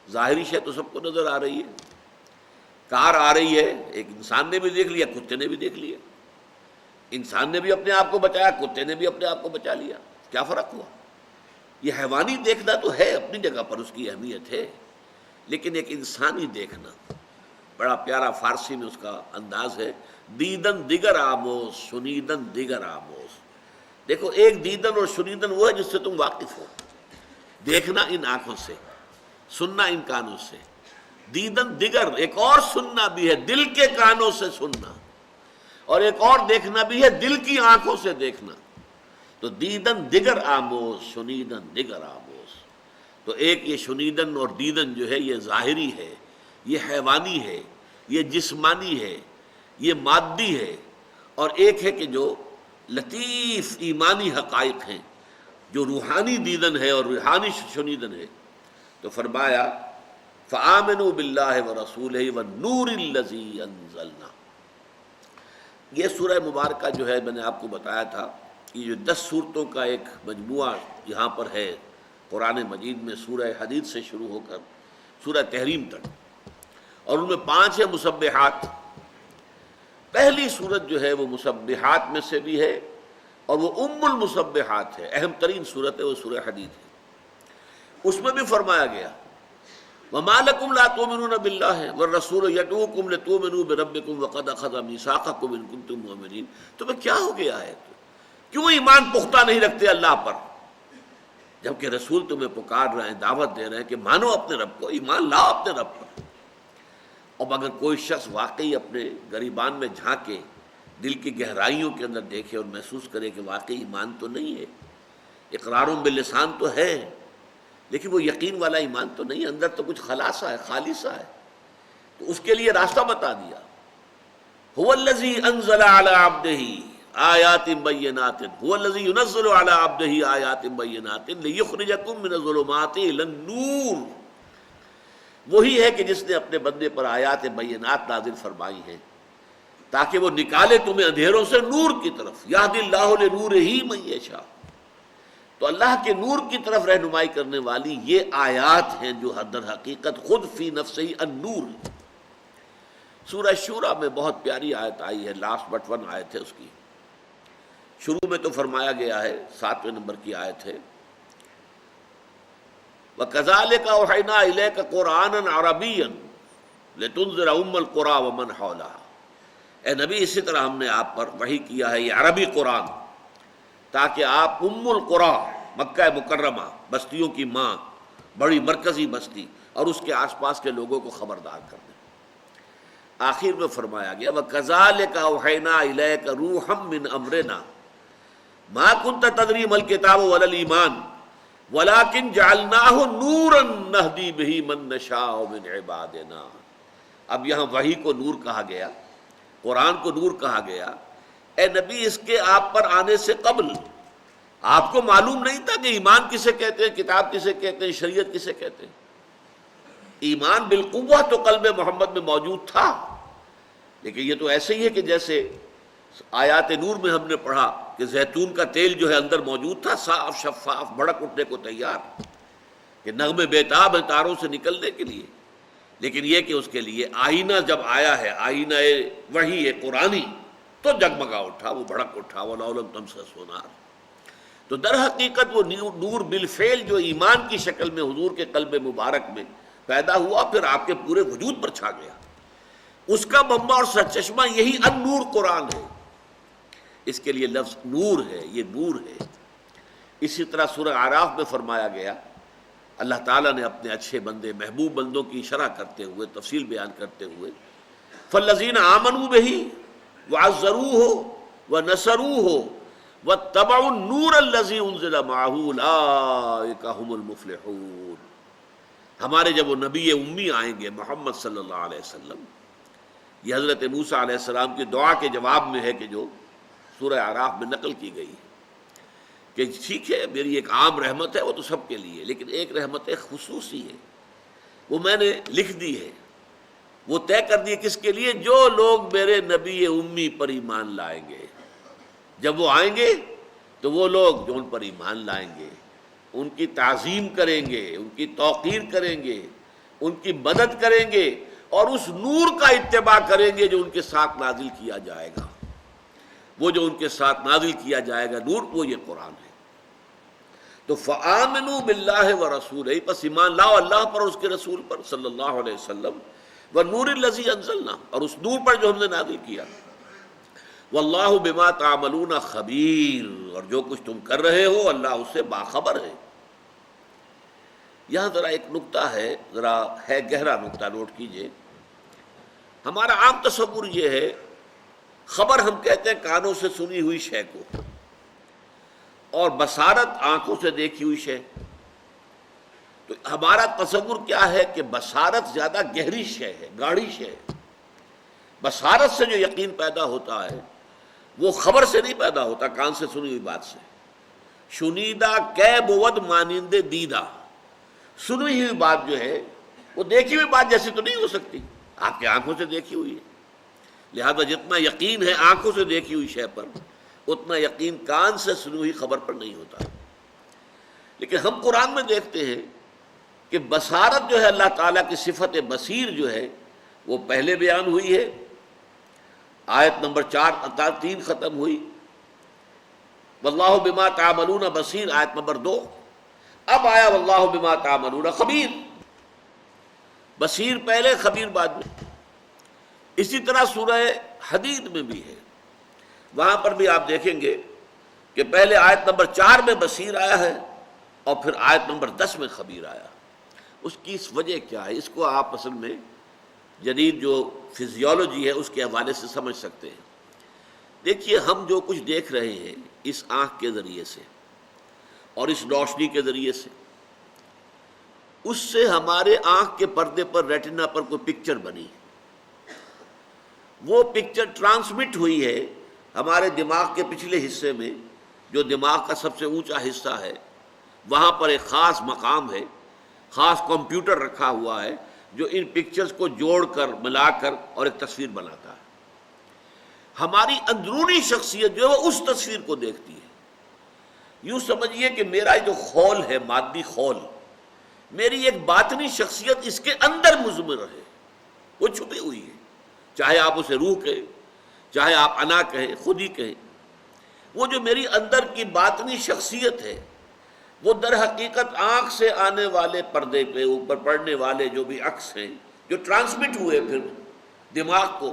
ظاہری شے تو سب کو نظر آ رہی ہے، کار آ رہی ہے، ایک انسان نے بھی دیکھ لیا، کتے نے بھی دیکھ لیا، انسان نے بھی اپنے آپ کو بچایا، کتے نے بھی اپنے آپ کو بچا لیا، کیا فرق ہوا؟ یہ حیوانی دیکھنا تو ہے اپنی جگہ پر، اس کی اہمیت ہے، لیکن ایک انسانی دیکھنا، بڑا پیارا فارسی میں اس کا انداز ہے، دیدن دیگر آموز شنیدن دیگر آموز۔ دیکھو ایک دیدن اور شنیدن وہ ہے جس سے تم واقف ہو، دیکھنا ان آنکھوں سے، سننا ان کانوں سے، دیدن دیگر ایک اور سننا بھی ہے، دل کے کانوں سے سننا، اور ایک اور دیکھنا بھی ہے، دل کی آنکھوں سے دیکھنا۔ تو دیدن دیگر آموز شنیدن دیگر آموز، تو ایک یہ شنیدن اور دیدن جو ہے یہ ظاہری ہے، یہ حیوانی ہے، یہ جسمانی ہے، یہ مادی ہے، اور ایک ہے کہ جو لطیف ایمانی حقائق ہیں، جو روحانی دیدن ہے اور روحانی شنیدن ہے۔ تو فرمایا فآمنوا باللہ ورسولہ والنور الذی انزلنا۔ یہ سورہ مبارکہ جو ہے میں نے آپ کو بتایا تھا، یہ جو 10 صورتوں کا ایک مجموعہ یہاں پر ہے قرآن مجید میں، سورہ حدید سے شروع ہو کر سورہ تحریم تک، اور ان میں 5 ہیں مسبحات۔ پہلی سورت جو ہے وہ مسبحات میں سے بھی ہے، اور وہ ام المسبحات ہے، اہم ترین سورت ہے، وہ سورہ حدید ہے۔ اس میں بھی فرمایا گیا وَمَا لَكُمْ لَا تُؤْمِنُونَ بِاللَّهِ وَالرَّسُولُ يَدْعُوكُمْ لِتُؤْمِنُوا بِرَبِّكُمْ وَقَدْ أَخَذَ مِيثَاقَكُمْ إِن كُنتُم مُؤْمِنِينَ۔ تمہیں کیا ہو گیا ہے؟ کیوں ایمان پختہ نہیں رکھتے اللہ پر، جبکہ رسول تمہیں پکار رہے ہیں، دعوت دے رہے ہیں کہ مانو اپنے رب کو، ایمان لاؤ اپنے رب پر۔ اب اگر کوئی شخص واقعی اپنے گریبان میں جھانکے، دل کی گہرائیوں کے اندر دیکھے اور محسوس کرے کہ واقعی ایمان تو نہیں ہے، اقرار باللسان تو ہے لیکن وہ یقین والا ایمان تو نہیں، اندر تو کچھ خلاصہ ہے، خالصہ ہے، تو اس کے لیے راستہ بتا دیا۔ هو الذی انزل علی عبدہ آیات بینات، هو الذی ينزل علی عبدہ آیات بینات لیخرجکم من الظلمات الی النور۔ وہی ہے کہ جس نے اپنے بندے پر آیات بینات نازل فرمائی ہیں تاکہ وہ نکالے تمہیں اندھیروں سے نور کی طرف، یہدی اللہ لنورہ من یشاء۔ تو اللہ کے نور کی طرف رہنمائی کرنے والی یہ آیات ہیں جو در حقیقت خود فی نفسہ النور۔ سورہ شورى میں بہت پیاری آیت آئی ہے، لاسٹ بٹ 1 آیت ہے اس کی، شروع میں تو فرمایا گیا ہے، 7ویں نمبر کی آیت ہے وَكَذَلِكَ أَوْحَيْنَا إِلَيْكَ قُرْآنًا عَرَبِيًّا لِتُنذِرَ أُمَّ الْقُرَىٰ وَمَنْ حَوْلَهَا۔ اے نبی اسی طرح ہم نے آپ پر وحی کیا ہے یہ عربی قرآن، تاکہ آپ ام القریٰ، مکہ مکرمہ، بستیوں کی ماں، بڑی مرکزی بستی اور اس کے آس پاس کے لوگوں کو خبردار کر دیں۔ آخر میں فرمایا گیا وَكَذَلِكَ أَوْحَيْنَا إِلَيْكَ رُوحًا مِّنْ أَمْرِنَا مَا كُنْتَ تَدْرِي مَا الْكِتَابُ وَلَا الْإِيمَانُ وَلَكِنْ جَعَلْنَاهُ نُورًا نَهْدِي بِهِ مَن نَّشَاءُ مِنْ عِبَادِنَا۔ اب یہاں وحی کو نور کہا گیا، قرآن کو نور کہا گیا۔ اے نبی اس کے آپ پر آنے سے قبل آپ کو معلوم نہیں تھا کہ ایمان کسے کہتے ہیں، کتاب کسے کہتے ہیں، شریعت کسے کہتے ہیں۔ ایمان بالقوہ تو قلب محمد میں موجود تھا، لیکن یہ تو ایسے ہی ہے کہ جیسے آیات نور میں ہم نے پڑھا کہ زیتون کا تیل جو ہے اندر موجود تھا، صاف شفاف، بھڑک اٹھنے کو تیار، کہ نغمے بیتاب ہیں تاروں سے نکلنے کے لیے، لیکن یہ کہ اس کے لیے آئینہ جب آیا ہے، آئینہ وحی ہے قرآنی، تو جگمگا اٹھا، وہ بھڑک اٹھا، وَلَوْ لَمْ تَمْسَسْهُ نَارٌ۔ تو در حقیقت وہ نور بالفعل جو ایمان کی شکل میں حضور کے قلب مبارک میں پیدا ہوا، پھر آپ کے پورے وجود پر چھا گیا، اس کا منبع اور سرچشمہ یہی النور قرآن ہے۔ اس کے لیے لفظ نور ہے، یہ نور ہے۔ اسی طرح سورہ اعراف میں فرمایا گیا اللہ تعالیٰ نے اپنے اچھے بندے محبوب بندوں کی شرح کرتے ہوئے تفصیل بیان کرتے ہوئے فالذین آمنوا بہ وعزروہ ونصروہ واتبعوا النور الذی انزل معہ اولئک ھم المفلحون. ہمارے جب وہ نبی امی آئیں گے محمد صلی اللہ علیہ وسلم، یہ حضرت موسیٰ علیہ السلام کی دعا کے جواب میں ہے کہ جو سورہ اعراف میں نقل کی گئی ہے کہ ٹھیک ہے میری ایک عام رحمت ہے وہ تو سب کے لیے، لیکن ایک رحمت خصوصی ہے وہ میں نے لکھ دی ہے، وہ طے کر دی کس کے لیے؟ جو لوگ میرے نبی امی پر ایمان لائیں گے. جب وہ آئیں گے تو وہ لوگ جو ان پر ایمان لائیں گے ان کی تعظیم کریں گے، ان کی توقیر کریں گے، ان کی مدد کریں گے اور اس نور کا اتباع کریں گے جو ان کے ساتھ نازل کیا جائے گا. وہ جو ان کے ساتھ نازل کیا جائے گا نور، وہ یہ قرآن ہے. تو فآمنوا باللہ ورسولہ، پس ایمان لاؤ اللہ پر اور اس کے رسول پر صلی اللہ علیہ وسلم، والنور الذی انزلنا، اور اس نور پر جو ہم نے نازل کیا. واللہ بما تعملون خبیر، اور جو کچھ تم کر رہے ہو اللہ اس سے باخبر ہے. یہاں ذرا ایک نکتہ ہے، ذرا ہے گہرا نکتہ، نوٹ کیجئے. ہمارا عام تصور یہ ہے، خبر ہم کہتے ہیں کانوں سے سنی ہوئی شے کو، اور بصارت آنکھوں سے دیکھی ہوئی شے. تو ہمارا تصور کیا ہے کہ بصارت زیادہ گہری شے ہے، گاڑھی شے ہے. بصارت سے جو یقین پیدا ہوتا ہے وہ خبر سے نہیں پیدا ہوتا، کان سے سنی ہوئی بات سے. شنیدہ کہ بود مانند دیدہ، سنی ہوئی بات جو ہے وہ دیکھی ہوئی بات جیسی تو نہیں ہو سکتی، آپ کی آنکھوں سے دیکھی ہوئی ہے. لہذا جتنا یقین ہے آنکھوں سے دیکھی ہوئی شے پر، اتنا یقین کان سے سنی ہوئی خبر پر نہیں ہوتا. لیکن ہم قرآن میں دیکھتے ہیں کہ بصارت جو ہے اللہ تعالیٰ کی صفت بصیر جو ہے وہ پہلے بیان ہوئی ہے، آیت نمبر 3 ختم ہوئی. واللہ بما تعملون بصیر آیت نمبر 2. اب آیا واللہ بما تعملون خبیر، بصیر پہلے خبیر بعد میں. اسی طرح سورہ حدید میں بھی ہے، وہاں پر بھی آپ دیکھیں گے کہ پہلے آیت نمبر 4 میں بصیر آیا ہے اور پھر آیت نمبر 10 میں خبیر آیا. اس کی اس وجہ کیا ہے؟ اس کو آپ اصل میں جدید جو فزیولوجی ہے اس کے حوالے سے سمجھ سکتے ہیں. دیکھیے ہم جو کچھ دیکھ رہے ہیں اس آنکھ کے ذریعے سے اور اس روشنی کے ذریعے سے، اس سے ہمارے آنکھ کے پردے پر ریٹنا پر کوئی پکچر بنی، وہ پکچر ٹرانسمٹ ہوئی ہے ہمارے دماغ کے پچھلے حصے میں، جو دماغ کا سب سے اونچا حصہ ہے. وہاں پر ایک خاص مقام ہے، خاص کمپیوٹر رکھا ہوا ہے جو ان پکچرز کو جوڑ کر ملا کر اور ایک تصویر بناتا ہے. ہماری اندرونی شخصیت جو ہے وہ اس تصویر کو دیکھتی ہے. یوں سمجھیے کہ میرا جو خول ہے، مادی خول، میری ایک باطنی شخصیت اس کے اندر مضمر ہے، وہ چھپی ہوئی ہے. چاہے آپ اسے روح کہیں، چاہے آپ انا کہیں، خود ہی کہیں. وہ جو میری اندر کی باطنی شخصیت ہے وہ در حقیقت آنکھ سے آنے والے پردے پہ اوپر پڑنے والے جو بھی عکس ہیں جو ٹرانسمٹ ہوئے پھر دماغ کو،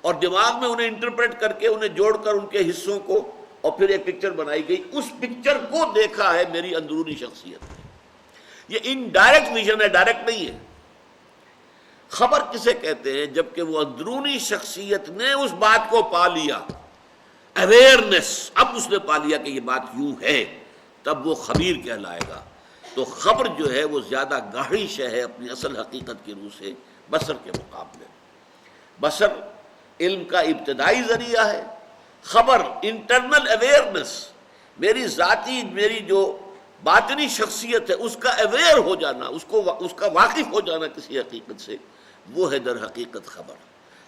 اور دماغ میں انہیں انٹرپریٹ کر کے انہیں جوڑ کر ان کے حصوں کو اور پھر ایک پکچر بنائی گئی. اس پکچر کو دیکھا ہے میری اندرونی شخصیت. یہ انڈائریکٹ ویژن ہے، ڈائریکٹ نہیں ہے. خبر کسے کہتے ہیں؟ جبکہ وہ اندرونی شخصیت نے اس بات کو پا لیا، اویئرنیس، اب اس نے پا لیا کہ یہ بات یوں ہے، تب وہ خبیر کہلائے گا. تو خبر جو ہے وہ زیادہ گاہری شے ہے اپنی اصل حقیقت کی روح سے بصر کے مقابلے. بصر علم کا ابتدائی ذریعہ ہے، خبر انٹرنل اویئرنیس، میری ذاتی، میری جو باطنی شخصیت ہے اس کا اویئر ہو جانا، اس کا واقف ہو جانا کسی حقیقت سے، وہ ہے در حقیقت خبر.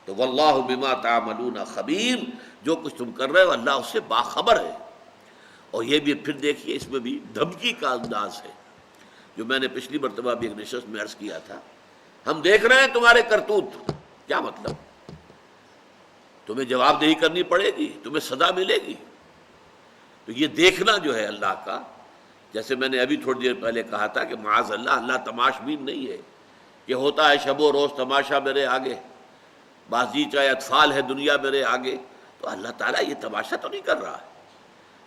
تو واللہ بما تعملون خبیر، جو کچھ تم کر رہے ہو اللہ اس سے باخبر ہے. اور یہ بھی پھر دیکھیے اس میں بھی دھمکی کا انداز ہے، جو میں نے پچھلی مرتبہ بھی ایک نشست میں عرض کیا تھا. ہم دیکھ رہے ہیں تمہارے کرتوت، کیا مطلب؟ تمہیں جواب دہی کرنی پڑے گی، تمہیں سزا ملے گی. تو یہ دیکھنا جو ہے اللہ کا، جیسے میں نے ابھی تھوڑی دیر پہلے کہا تھا کہ معاذ اللہ تماش بین نہیں ہے کہ ہوتا ہے شب و روز تماشا میرے آگے، بازیچہ اطفال ہے دنیا میرے آگے. تو اللہ تعالیٰ یہ تماشا تو نہیں کر رہا ہے،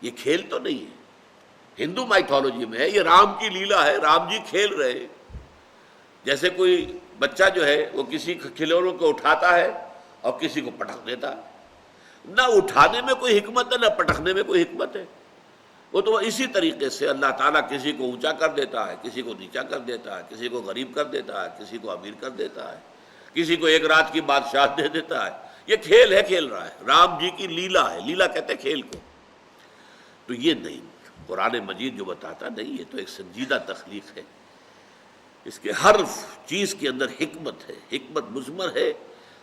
یہ کھیل تو نہیں ہے. ہندو مائتھولوجی میں ہے، یہ رام کی لیلا ہے، رام جی کھیل رہے ہیں۔ جیسے کوئی بچہ جو ہے وہ کسی کھلونوں کو اٹھاتا ہے اور کسی کو پٹک دیتا ہے، نہ اٹھانے میں کوئی حکمت ہے نہ پٹکنے میں کوئی حکمت ہے۔ وہ تو اسی طریقے سے اللہ تعالیٰ کسی کو اونچا کر دیتا ہے، کسی کو نیچا کر دیتا ہے، کسی کو غریب کر دیتا ہے، کسی کو امیر کر دیتا ہے، کسی کو ایک رات کی بادشاہ دے دیتا ہے۔ یہ کھیل ہے، کھیل رہا ہے، رام جی کی لیلا ہے، لیلا کہتے ہیں کھیل کو۔ تو یہ نہیں، قرآن مجید جو بتاتا نہیں، یہ تو ایک سنجیدہ تخلیق ہے، اس کے ہر چیز کے اندر حکمت ہے، حکمت مضمر ہے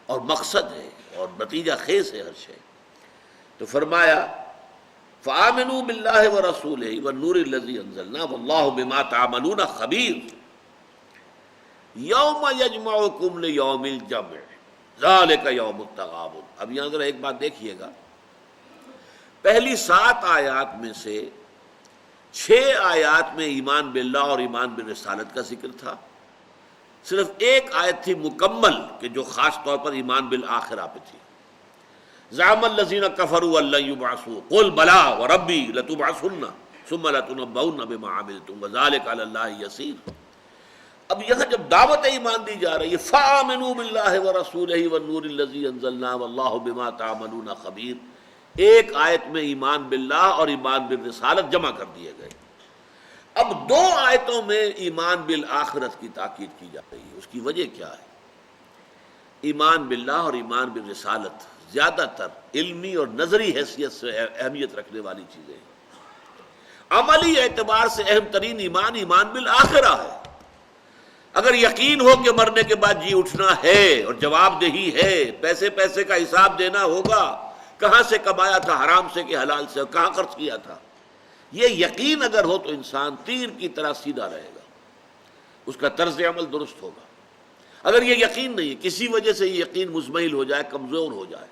اور مقصد ہے اور نتیجہ خیز ہے ہر شے۔ تو فرمایا فآمنوا باللہ ورسولہ والنور الذی انزلنا واللہ بما تعملون خبیر یوم یجمعکم لیوم الجمع ذالک یوم التغابن۔ اب یہاں ذرا ایک بات دیکھیے گا، پہلی 7 آیات میں سے 6 آیات میں ایمان باللہ اور ایمان بالرسالت کا ذکر تھا، صرف ایک آیت تھی مکمل کہ جو خاص طور پر ایمان بالآخرہ پہ تھی۔ زعم الذین کفروا ان لن یبعثوا قل بلی وربی لتبعثن ثم لتنبؤن بما عملتم وذلک علی اللہ یسیر۔ اب یہاں جب دعوت ایمان دی جا رہی ہے فآمنوا باللہ ورسولہ والنور الذی انزلنا واللہ بما تعملون خبیر، ایک آیت میں ایمان باللہ اور ایمان بالرسالت جمع کر دیے گئے۔ اب 2 آیتوں میں ایمان بالآخرت کی تاکید کی جا رہی ہے۔ اس کی وجہ کیا ہے؟ ایمان باللہ اور ایمان بالرسالت زیادہ تر علمی اور نظری حیثیت سے اہمیت رکھنے والی چیزیں ہیں۔ عملی اعتبار سے اہم ترین ایمان ایمان بالآخرہ ہے۔ اگر یقین ہو کہ مرنے کے بعد جی اٹھنا ہے اور جواب دہی ہے، پیسے کا حساب دینا ہوگا، کہاں سے کمایا تھا، حرام سے کہ حلال سے، اور کہاں خرچ کیا تھا، یہ یقین اگر ہو تو انسان تیر کی طرح سیدھا رہے گا، اس کا طرز عمل درست ہوگا۔ اگر یہ یقین نہیں ہے، کسی وجہ سے یہ یقین مزمحل ہو جائے، کمزور ہو جائے،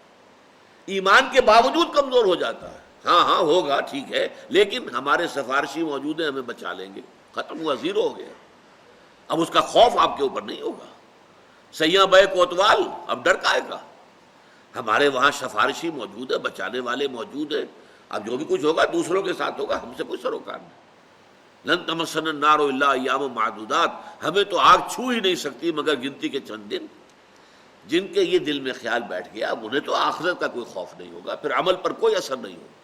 ایمان کے باوجود کمزور ہو جاتا ہے، ہاں ہوگا ٹھیک ہے، لیکن ہمارے سفارشی موجود ہیں، ہمیں بچا لیں گے، ختم ہوا، زیرو ہو گیا۔ اب اس کا خوف آپ کے اوپر نہیں ہوگا، سیاں بے کوتوال، اب ڈر کائے گا، ہمارے وہاں سفارشی موجود ہے، بچانے والے موجود ہیں، اب جو بھی کچھ ہوگا دوسروں کے ساتھ ہوگا، ہم سے کوئی سروکار نہیں۔ لن تمسنا النار الا ایام معدودات، ہمیں تو آگ چھو ہی نہیں سکتی مگر گنتی کے چند دن۔ جن کے یہ دل میں خیال بیٹھ گیا اب انہیں تو آخرت کا کوئی خوف نہیں ہوگا، پھر عمل پر کوئی اثر نہیں ہوگا۔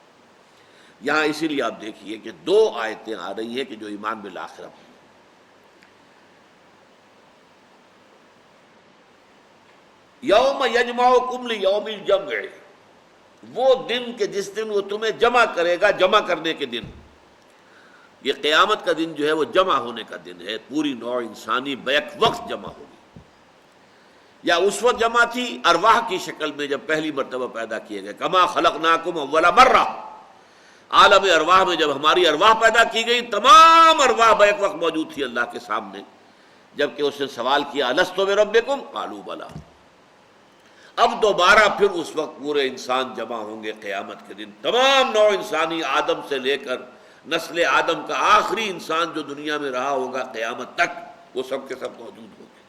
یہاں اسی لیے آپ دیکھیے کہ 2 آیتیں آ رہی ہیں کہ جو ایمان بالآخرہ پر، یوم یجمعکم لیوم الجمع، وہ دن کہ جس دن وہ تمہیں جمع کرے گا، جمع کرنے کے دن۔ یہ قیامت کا دن جو ہے وہ جمع ہونے کا دن ہے، پوری نوع انسانی بیک وقت جمع ہوگی۔ یا اس وقت جمع تھی ارواح کی شکل میں جب پہلی مرتبہ پیدا کیے گئے، کما خلقناکم اول مرہ، عالم ارواح میں جب ہماری ارواح پیدا کی گئی، تمام ارواح بیک وقت موجود تھی اللہ کے سامنے، جبکہ اس نے سوال کیا الست بربکم قالوا بلی۔ اب دوبارہ پھر اس وقت پورے انسان جمع ہوں گے قیامت کے دن، تمام نوع انسانی، آدم سے لے کر نسل آدم کا آخری انسان جو دنیا میں رہا ہوگا قیامت تک، وہ سب کے سب موجود ہوں گے۔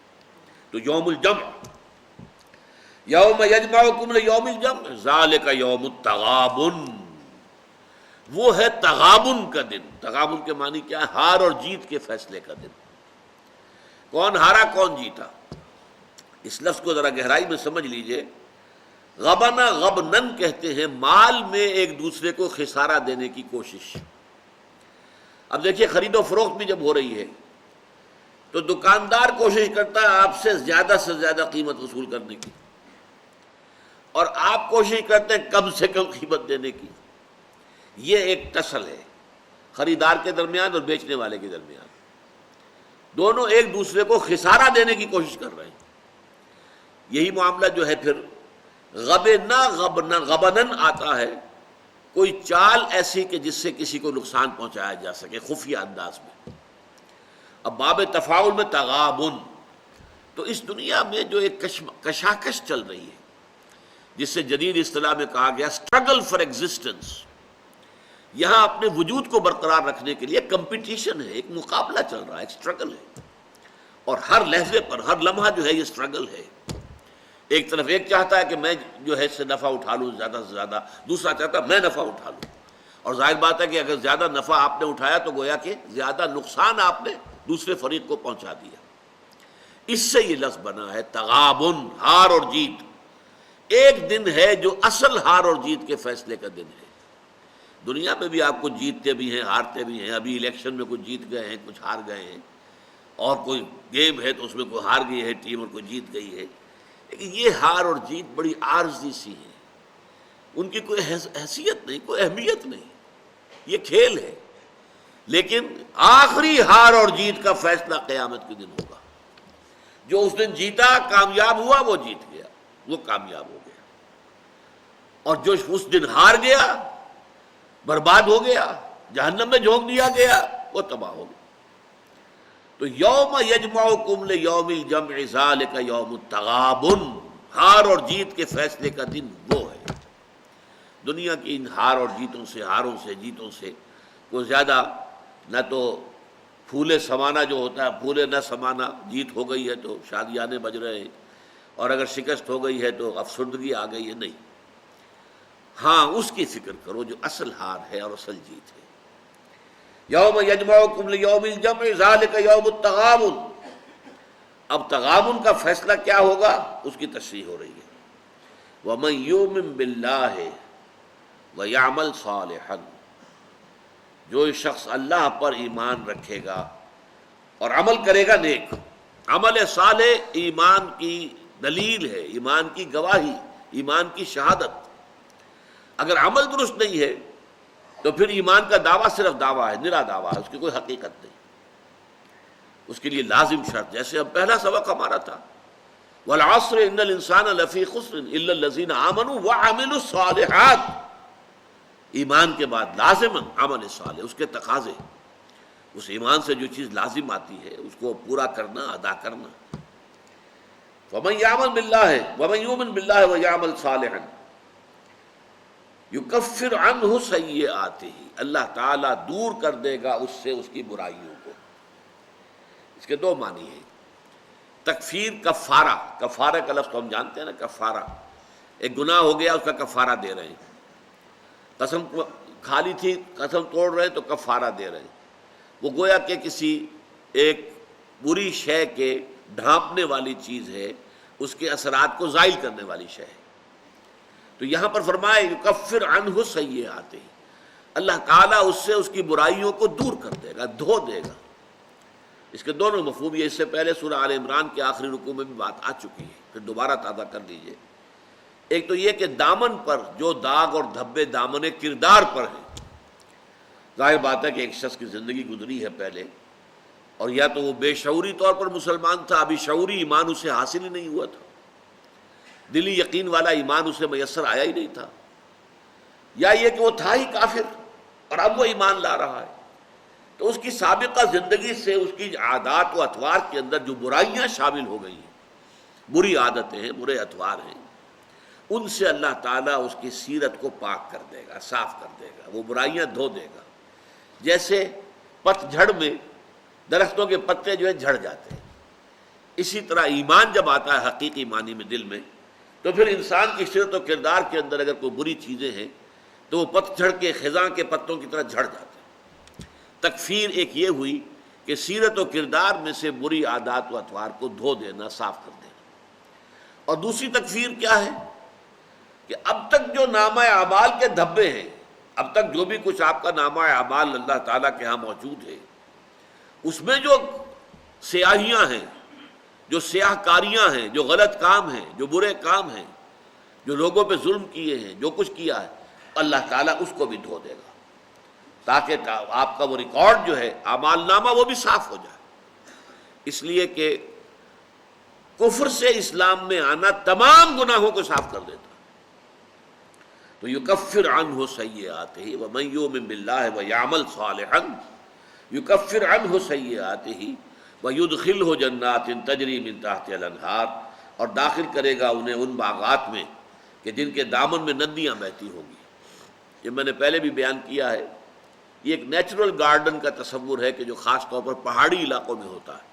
تو یوم الجمع، یوم یجمعکم لیوم الجمع ذالک یوم التغابن، وہ ہے تغابن کا دن۔ تغابن کے معنی کیا ہے؟ ہار اور جیت کے فیصلے کا دن۔ کون ہارا کون جیتا؟ اس لفظ کو ذرا گہرائی میں سمجھ لیجئے۔ غبنا غبنن کہتے ہیں مال میں ایک دوسرے کو خسارہ دینے کی کوشش۔ اب دیکھیے خرید و فروخت بھی جب ہو رہی ہے تو دکاندار کوشش کرتا ہے آپ سے زیادہ قیمت وصول کرنے کی، اور آپ کوشش کرتے ہیں کم سے کم قیمت دینے کی۔ یہ ایک ٹسل ہے خریدار کے درمیان اور بیچنے والے کے درمیان، دونوں ایک دوسرے کو خسارہ دینے کی کوشش کر رہے ہیں۔ یہی معاملہ جو ہے پھر غبنن آتا ہے، کوئی چال ایسی کہ جس سے کسی کو نقصان پہنچایا جا سکے خفیہ انداز میں۔ اب باب تفاعل میں تغابن، تو اس دنیا میں جو ایک کشاکش چل رہی ہے، جس سے جدید اصطلاح میں کہا گیا اسٹرگل فار ایگزسٹنس، یہاں اپنے وجود کو برقرار رکھنے کے لیے کمپٹیشن ہے، ایک مقابلہ چل رہا ہے، ایک اسٹرگل ہے، اور ہر لحظے پر ہر لمحہ جو ہے یہ اسٹرگل ہے۔ ایک طرف ایک چاہتا ہے کہ میں جو ہے اس سے نفع اٹھا لوں زیادہ سے زیادہ، دوسرا چاہتا ہے میں نفع اٹھا لوں، اور ظاہر بات ہے کہ اگر زیادہ نفع آپ نے اٹھایا تو گویا کہ زیادہ نقصان آپ نے دوسرے فریق کو پہنچا دیا. اس سے یہ لفظ بنا ہے تغابن، ہار اور جیت. ایک دن ہے جو اصل ہار اور جیت کے فیصلے کا دن ہے. دنیا میں بھی آپ کچھ جیتتے بھی ہیں، ہارتے بھی ہیں. ابھی الیکشن میں کچھ جیت گئے ہیں، کچھ ہار گئے ہیں، اور کوئی گیم ہے تو اس میں کوئی ہار گئی ہے ٹیم اور کوئی جیت گئی ہے. لیکن یہ ہار اور جیت بڑی عارضی سی ہے، ان کی کوئی حیثیت نہیں، کوئی اہمیت نہیں. یہ کھیل ہے. لیکن آخری ہار اور جیت کا فیصلہ قیامت کے دن ہوگا. جو اس دن جیتا، کامیاب ہوا، وہ جیت گیا، وہ کامیاب ہو گیا. اور جو اس دن ہار گیا، برباد ہو گیا، جہنم میں جھونک دیا گیا، وہ تباہ ہو گیا. تو یوم یجمعکم لیوم الجمع ذالک یوم التغابن، ہار اور جیت کے فیصلے کا دن وہ ہے. دنیا کی ان ہار اور جیتوں سے، ہاروں سے، جیتوں سے کوئی زیادہ نہ تو پھولے سمانا جو ہوتا ہے، پھولے نہ سمانا. جیت ہو گئی ہے تو شادیانے بج رہے ہیں، اور اگر شکست ہو گئی ہے تو افسردگی آ گئی ہے. نہیں، ہاں اس کی فکر کرو جو اصل ہار ہے اور اصل جیت ہے. یوم یجمعکم لیوم الجمع ذالک یوم التغابن. اب تغابن کا فیصلہ کیا ہوگا اس کی تشریح ہو رہی ہے. ومن یؤمن باللہ ویعمل صالحا، جو شخص اللہ پر ایمان رکھے گا اور عمل کرے گا نیک. عمل صالح ایمان کی دلیل ہے، ایمان کی گواہی، ایمان کی شہادت. اگر عمل درست نہیں ہے تو پھر ایمان کا دعویٰ صرف دعویٰ ہے، نرا دعویٰ ہے، اس کی کوئی حقیقت نہیں. اس کے لیے لازم شرط، جیسے اب پہلا سبق ہمارا تھا والعصر ان الانسان لفی خسر الا الذین آمنوا وعملوا الصالحات. ایمان کے بعد لازم عمل صالح، اس کے تقاضے، اس ایمان سے جو چیز لازم آتی ہے اس کو پورا کرنا، ادا کرنا. ومن یعمل باللہ ومن یؤمن باللہ ویعمل صالحا یکفر عنہ سیئاتہ، اللہ تعالیٰ دور کر دے گا اس سے اس کی برائیوں کو. اس کے دو معنی ہیں. تکفیر، کفارہ. کفارہ کا لفظ تو ہم جانتے ہیں نا، کفارہ. ایک گناہ ہو گیا، اس کا کفارہ دے رہے ہیں. قسم کھا لی تھی، قسم توڑ رہے ہیں تو کفارہ دے رہے ہیں. وہ گویا کہ کسی ایک بری شے کے ڈھانپنے والی چیز ہے، اس کے اثرات کو زائل کرنے والی شے ہے. تو یہاں پر فرمایا یکفر عنہ سیئاتہ، اللہ تعالیٰ اس سے اس کی برائیوں کو دور کر دے گا، دھو دے گا. اس کے دونوں مفہوم، یہ اس سے پہلے سورہ آل عمران کے آخری رکوع میں بھی بات آ چکی ہے، پھر دوبارہ تازہ کر لیجئے. ایک تو یہ کہ دامن پر جو داغ اور دھبے دامن کردار پر ہیں. ظاہر بات ہے کہ ایک شخص کی زندگی گزری ہے پہلے، اور یا تو وہ بے شعوری طور پر مسلمان تھا، ابھی شعوری ایمان اسے حاصل ہی نہیں ہوا تھا، دلی یقین والا ایمان اسے میسر آیا ہی نہیں تھا، یا یہ کہ وہ تھا ہی کافر اور اب وہ ایمان لا رہا ہے. تو اس کی سابقہ زندگی سے اس کی عادات و اطوار کے اندر جو برائیاں شامل ہو گئی ہیں، بری عادتیں ہیں، برے اطوار ہیں، ان سے اللہ تعالیٰ اس کی سیرت کو پاک کر دے گا، صاف کر دے گا، وہ برائیاں دھو دے گا. جیسے پت جھڑ میں درختوں کے پتے جو ہے جھڑ جاتے ہیں، اسی طرح ایمان جب آتا ہے حقیقی معنی میں دل میں، تو پھر انسان کی سیرت و کردار کے اندر اگر کوئی بری چیزیں ہیں تو وہ پت جھڑ کے خزاں کے پتوں کی طرح جھڑ جاتے ہیں. تکفیر ایک یہ ہوئی کہ سیرت و کردار میں سے بری عادات و اطوار کو دھو دینا، صاف کر دینا. اور دوسری تکفیر کیا ہے کہ اب تک جو نامہ اعمال کے دھبے ہیں، اب تک جو بھی کچھ آپ کا نامہ اعمال اللہ تعالیٰ کے ہاں موجود ہے، اس میں جو سیاہیاں ہیں، جو سیاہ کاریاں ہیں، جو غلط کام ہیں، جو برے کام ہیں، جو لوگوں پہ ظلم کیے ہیں، جو کچھ کیا ہے، اللہ تعالیٰ اس کو بھی دھو دے گا، تاکہ آپ کا وہ ریکارڈ جو ہے اعمال نامہ وہ بھی صاف ہو جائے. اس لیے کہ کفر سے اسلام میں آنا تمام گناہوں کو صاف کر دیتا. تو یکفر عنہ سیئاتہ ومن یؤمن باللہ ویعمل صالحا یکفر عنہ سیئاتہ ویدخلہ جنات تجری من تحتہا الانہار، اور داخل کرے گا انہیں ان باغات میں کہ جن کے دامن میں ندیاں بہتی ہوں گی. یہ میں نے پہلے بھی بیان کیا ہے، یہ ایک نیچرل گارڈن کا تصور ہے کہ جو خاص طور پر پہاڑی علاقوں میں ہوتا ہے.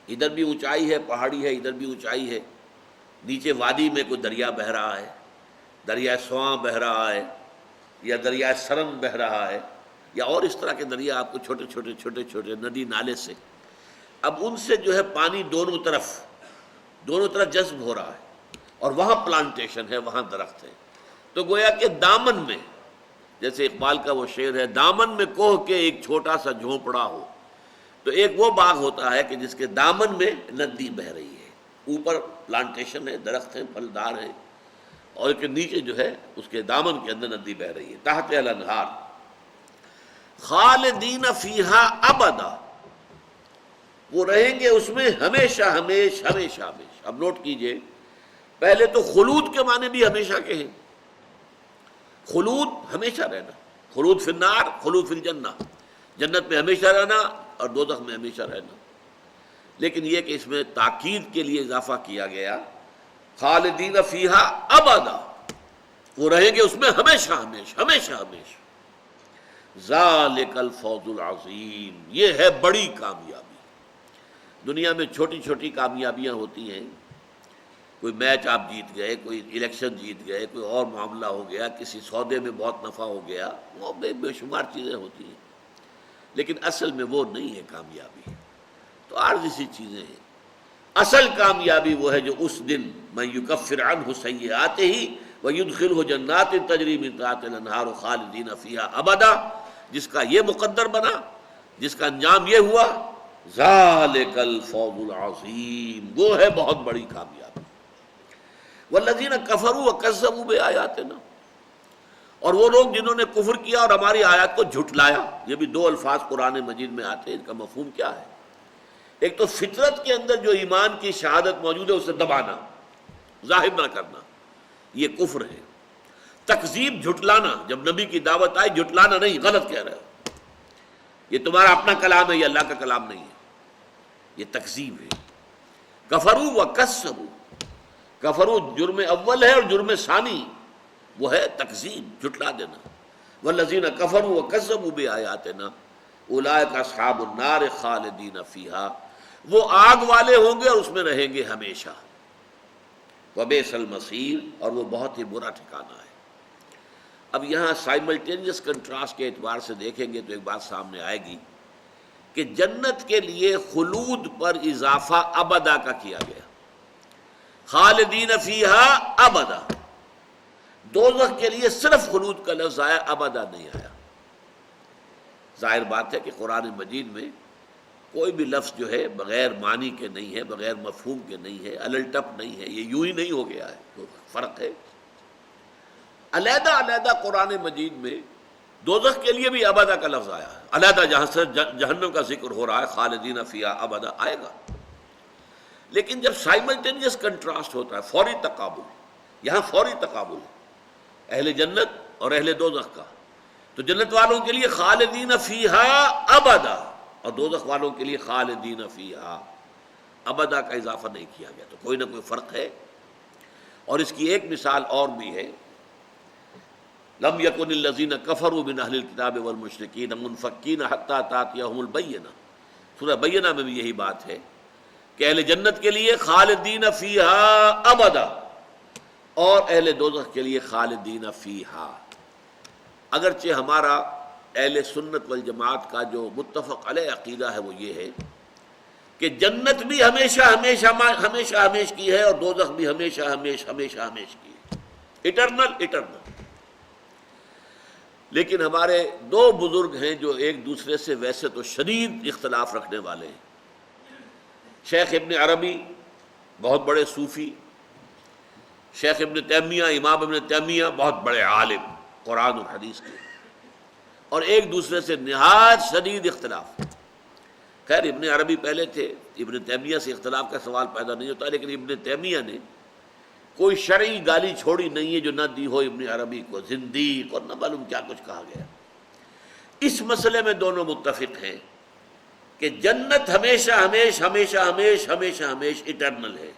ادھر بھی اونچائی ہے، پہاڑی ہے، ادھر بھی اونچائی ہے، نیچے وادی میں کوئی دریا بہہ رہا ہے، دریا سواں بہہ رہا ہے، یا دریائے سرن بہہ رہا ہے، یا اور اس طرح کے دریا آپ کو چھوٹے چھوٹے چھوٹے چھوٹے ندی نالے سے، اب ان سے جو ہے پانی دونوں طرف جذب ہو رہا ہے، اور وہاں پلانٹیشن ہے، وہاں درخت ہے. تو گویا کہ دامن میں، جیسے اقبال کا وہ شعر ہے، دامن میں کوہ کے ایک چھوٹا سا جھونپڑا ہو، تو ایک وہ باغ ہوتا ہے کہ جس کے دامن میں ندی بہہ رہی ہے، اوپر پلانٹیشن ہے، درخت ہیں، پھلدار ہیں، اور کہ نیچے جو ہے اس کے دامن کے اندر ندی بہہ رہی ہے. تحت الانہار خالدین فیہا ابدا، وہ رہیں گے اس میں ہمیشہ ہمیشہ ہمیشہ ہمیشہ. اب نوٹ کیجئے، پہلے تو خلود کے معنی بھی ہمیشہ کے ہیں. خلود ہمیشہ رہنا، خلود فی النار، خلود فی الجنہ، جنت میں ہمیشہ رہنا اور دوزخ میں ہمیشہ رہنا. لیکن یہ کہ اس میں تاکید کے لیے اضافہ کیا گیا، خالدین فیہا ابدا، وہ رہیں گے اس میں ہمیشہ ہمیشہ ہمیشہ ہمیشہ. ذالک الفوز العظیم، یہ ہے بڑی کامیابی. دنیا میں چھوٹی چھوٹی کامیابیاں ہوتی ہیں، کوئی میچ آپ جیت گئے، کوئی الیکشن جیت گئے، کوئی اور معاملہ ہو گیا، کسی سودے میں بہت نفع ہو گیا، وہ بے شمار چیزیں ہوتی ہیں، لیکن اصل میں وہ نہیں ہے کامیابی، تو عارضی سی چیزیں ہیں. اصل کامیابی وہ ہے جو اس دن من یکفر عنہ سیئاتہ ویدخلہ جنات تجری من تحتہا الانہار خالدین فیہا ابدا، جس کا یہ مقدر بنا، جس کا انجام یہ ہوا، ذالک الفوز العظیم، وہ ہے بہت بڑی کامیابی. والذین کفروا وکذبوا بآیاتنا، اور وہ لوگ جنہوں نے کفر کیا اور ہماری آیات کو جھٹلایا. یہ بھی دو الفاظ قرآن مجید میں آتے ہیں، ان کا مفہوم کیا ہے؟ ایک تو فطرت کے اندر جو ایمان کی شہادت موجود ہے اسے دبانا، ظاہر نہ کرنا، یہ کفر ہے. تکذیب، جھٹلانا، جب نبی کی دعوت آئی، جھٹلانا نہیں، غلط کہہ رہے ہو، یہ تمہارا اپنا کلام ہے، یہ اللہ کا کلام نہیں ہے، یہ تکذیب ہے. کفروا وکذبوا، کفروا جرم اول ہے اور جرم ثانی وہ ہے تکذیب، جھٹلا دینا. والذین کفروا وکذبوا بآیاتنا اولئک اصحاب النار خالدین فیہا، وہ آگ والے ہوں گے اور اس میں رہیں گے ہمیشہ. وبئس المصیر، اور وہ بہت ہی برا ٹھکانہ ہے. اب یہاں سائملٹینیس کنٹراسٹ کے اعتبار سے دیکھیں گے تو ایک بات سامنے آئے گی کہ جنت کے لیے خلود پر اضافہ ابدا کا کیا گیا، خالدین فیہا ابدا. دوزخ کے لیے صرف خلود کا لفظ آیا، ابدا نہیں آیا. ظاہر بات ہے کہ قرآن مجید میں کوئی بھی لفظ جو ہے بغیر معنی کے نہیں ہے، بغیر مفہوم کے نہیں ہے، الٹپ نہیں ہے، یہ یوں ہی نہیں ہو گیا ہے، تو فرق ہے. علیحدہ علیحدہ قرآن مجید میں دوزخ کے لیے بھی ابدا کا لفظ آیا ہے، علیحدہ جہاں سے جہنم کا ذکر ہو رہا ہے، خالدین فیہا ابدا آئے گا. لیکن جب سائملٹینیس کنٹراسٹ ہوتا ہے، فوری تقابل، یہاں فوری تقابل ہے اہل جنت اور اہل دوزخ کا، تو جنت والوں کے لیے خالدین فیہا ابدا اور دوزخ والوں کے لیے خالدین فیہا ابدا کا اضافہ نہیں کیا گیا، تو کوئی نہ کوئی فرق ہے. اور اس کی ایک مثال اور بھی ہے، لم یکن الذین کفروا من اہل الکتاب والمشرکین منفکین حتی تأتیہم البینہ. سورہ بینہ میں بھی یہی بات ہے کہ اہل جنت کے لیے خالدین فیہا ابدا اور اہل دوزخ کے لیے خالدین فیہا. اگرچہ ہمارا اہل سنت والجماعت کا جو متفق علیہ عقیدہ ہے وہ یہ ہے کہ جنت بھی ہمیشہ ہمیشہ ہمیشہ ہمیش کی ہے اور دوزخ بھی ہمیشہ ہمیشہ ہمیشہ ہمیش کی ہے، اٹرنل اٹرنل. لیکن ہمارے دو بزرگ ہیں جو ایک دوسرے سے ویسے تو شدید اختلاف رکھنے والے ہیں. شیخ ابن عربی بہت بڑے صوفی، شیخ ابن تیمیہ، امام ابن تیمیہ بہت بڑے عالم قرآن اور حدیث کے، اور ایک دوسرے سے نہایت شدید اختلاف. خیر ابن عربی پہلے تھے، ابن تیمیہ سے اختلاف کا سوال پیدا نہیں ہوتا، لیکن ابن تیمیہ نے کوئی شرعی گالی چھوڑی نہیں ہے جو نہ دی ہو ابن عربی کو، زندیق اور نہ معلوم کیا کچھ کہا گیا. اس مسئلے میں دونوں متفق ہیں کہ جنت ہمیشہ ہمیش ہمیشہ ہمیش ہمیشہ ہمیش اٹرنل ہے،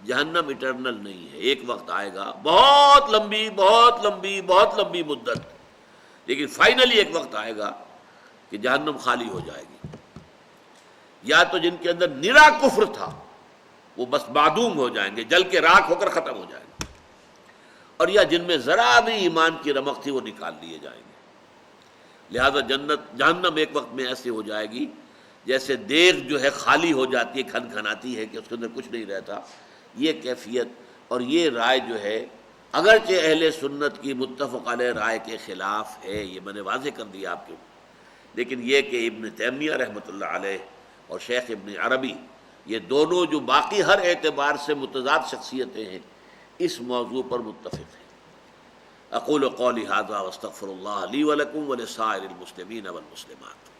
جہنم اٹرنل نہیں ہے. ایک وقت آئے گا، بہت لمبی بہت لمبی بہت لمبی مدت، لیکن فائنلی ایک وقت آئے گا کہ جہنم خالی ہو جائے گی. یا تو جن کے اندر نرا کفر تھا وہ بس معدوم ہو جائیں گے، جل کے راکھ ہو کر ختم ہو جائیں گے، اور یا جن میں ذرا بھی ایمان کی رمق تھی وہ نکال لیے جائیں گے۔ لہذا جہنم ایک وقت میں ایسے ہو جائے گی جیسے دیگ جو ہے خالی ہو جاتی ہے، کھن کھناتی ہے کہ اس کے اندر کچھ نہیں رہتا۔ یہ کیفیت اور یہ رائے جو ہے اگرچہ اہل سنت کی متفق علیہ رائے کے خلاف ہے، یہ میں نے واضح کر دیا آپ کو، لیکن یہ کہ ابن تیمیہ رحمۃ اللہ علیہ اور شیخ ابن عربی یہ دونوں جو باقی ہر اعتبار سے متضاد شخصیتیں ہیں اس موضوع پر متفق ہیں۔ اقول قولی ھذا واستغفر اللہ لی ولکم ولسائر المسلمین والمسلمات۔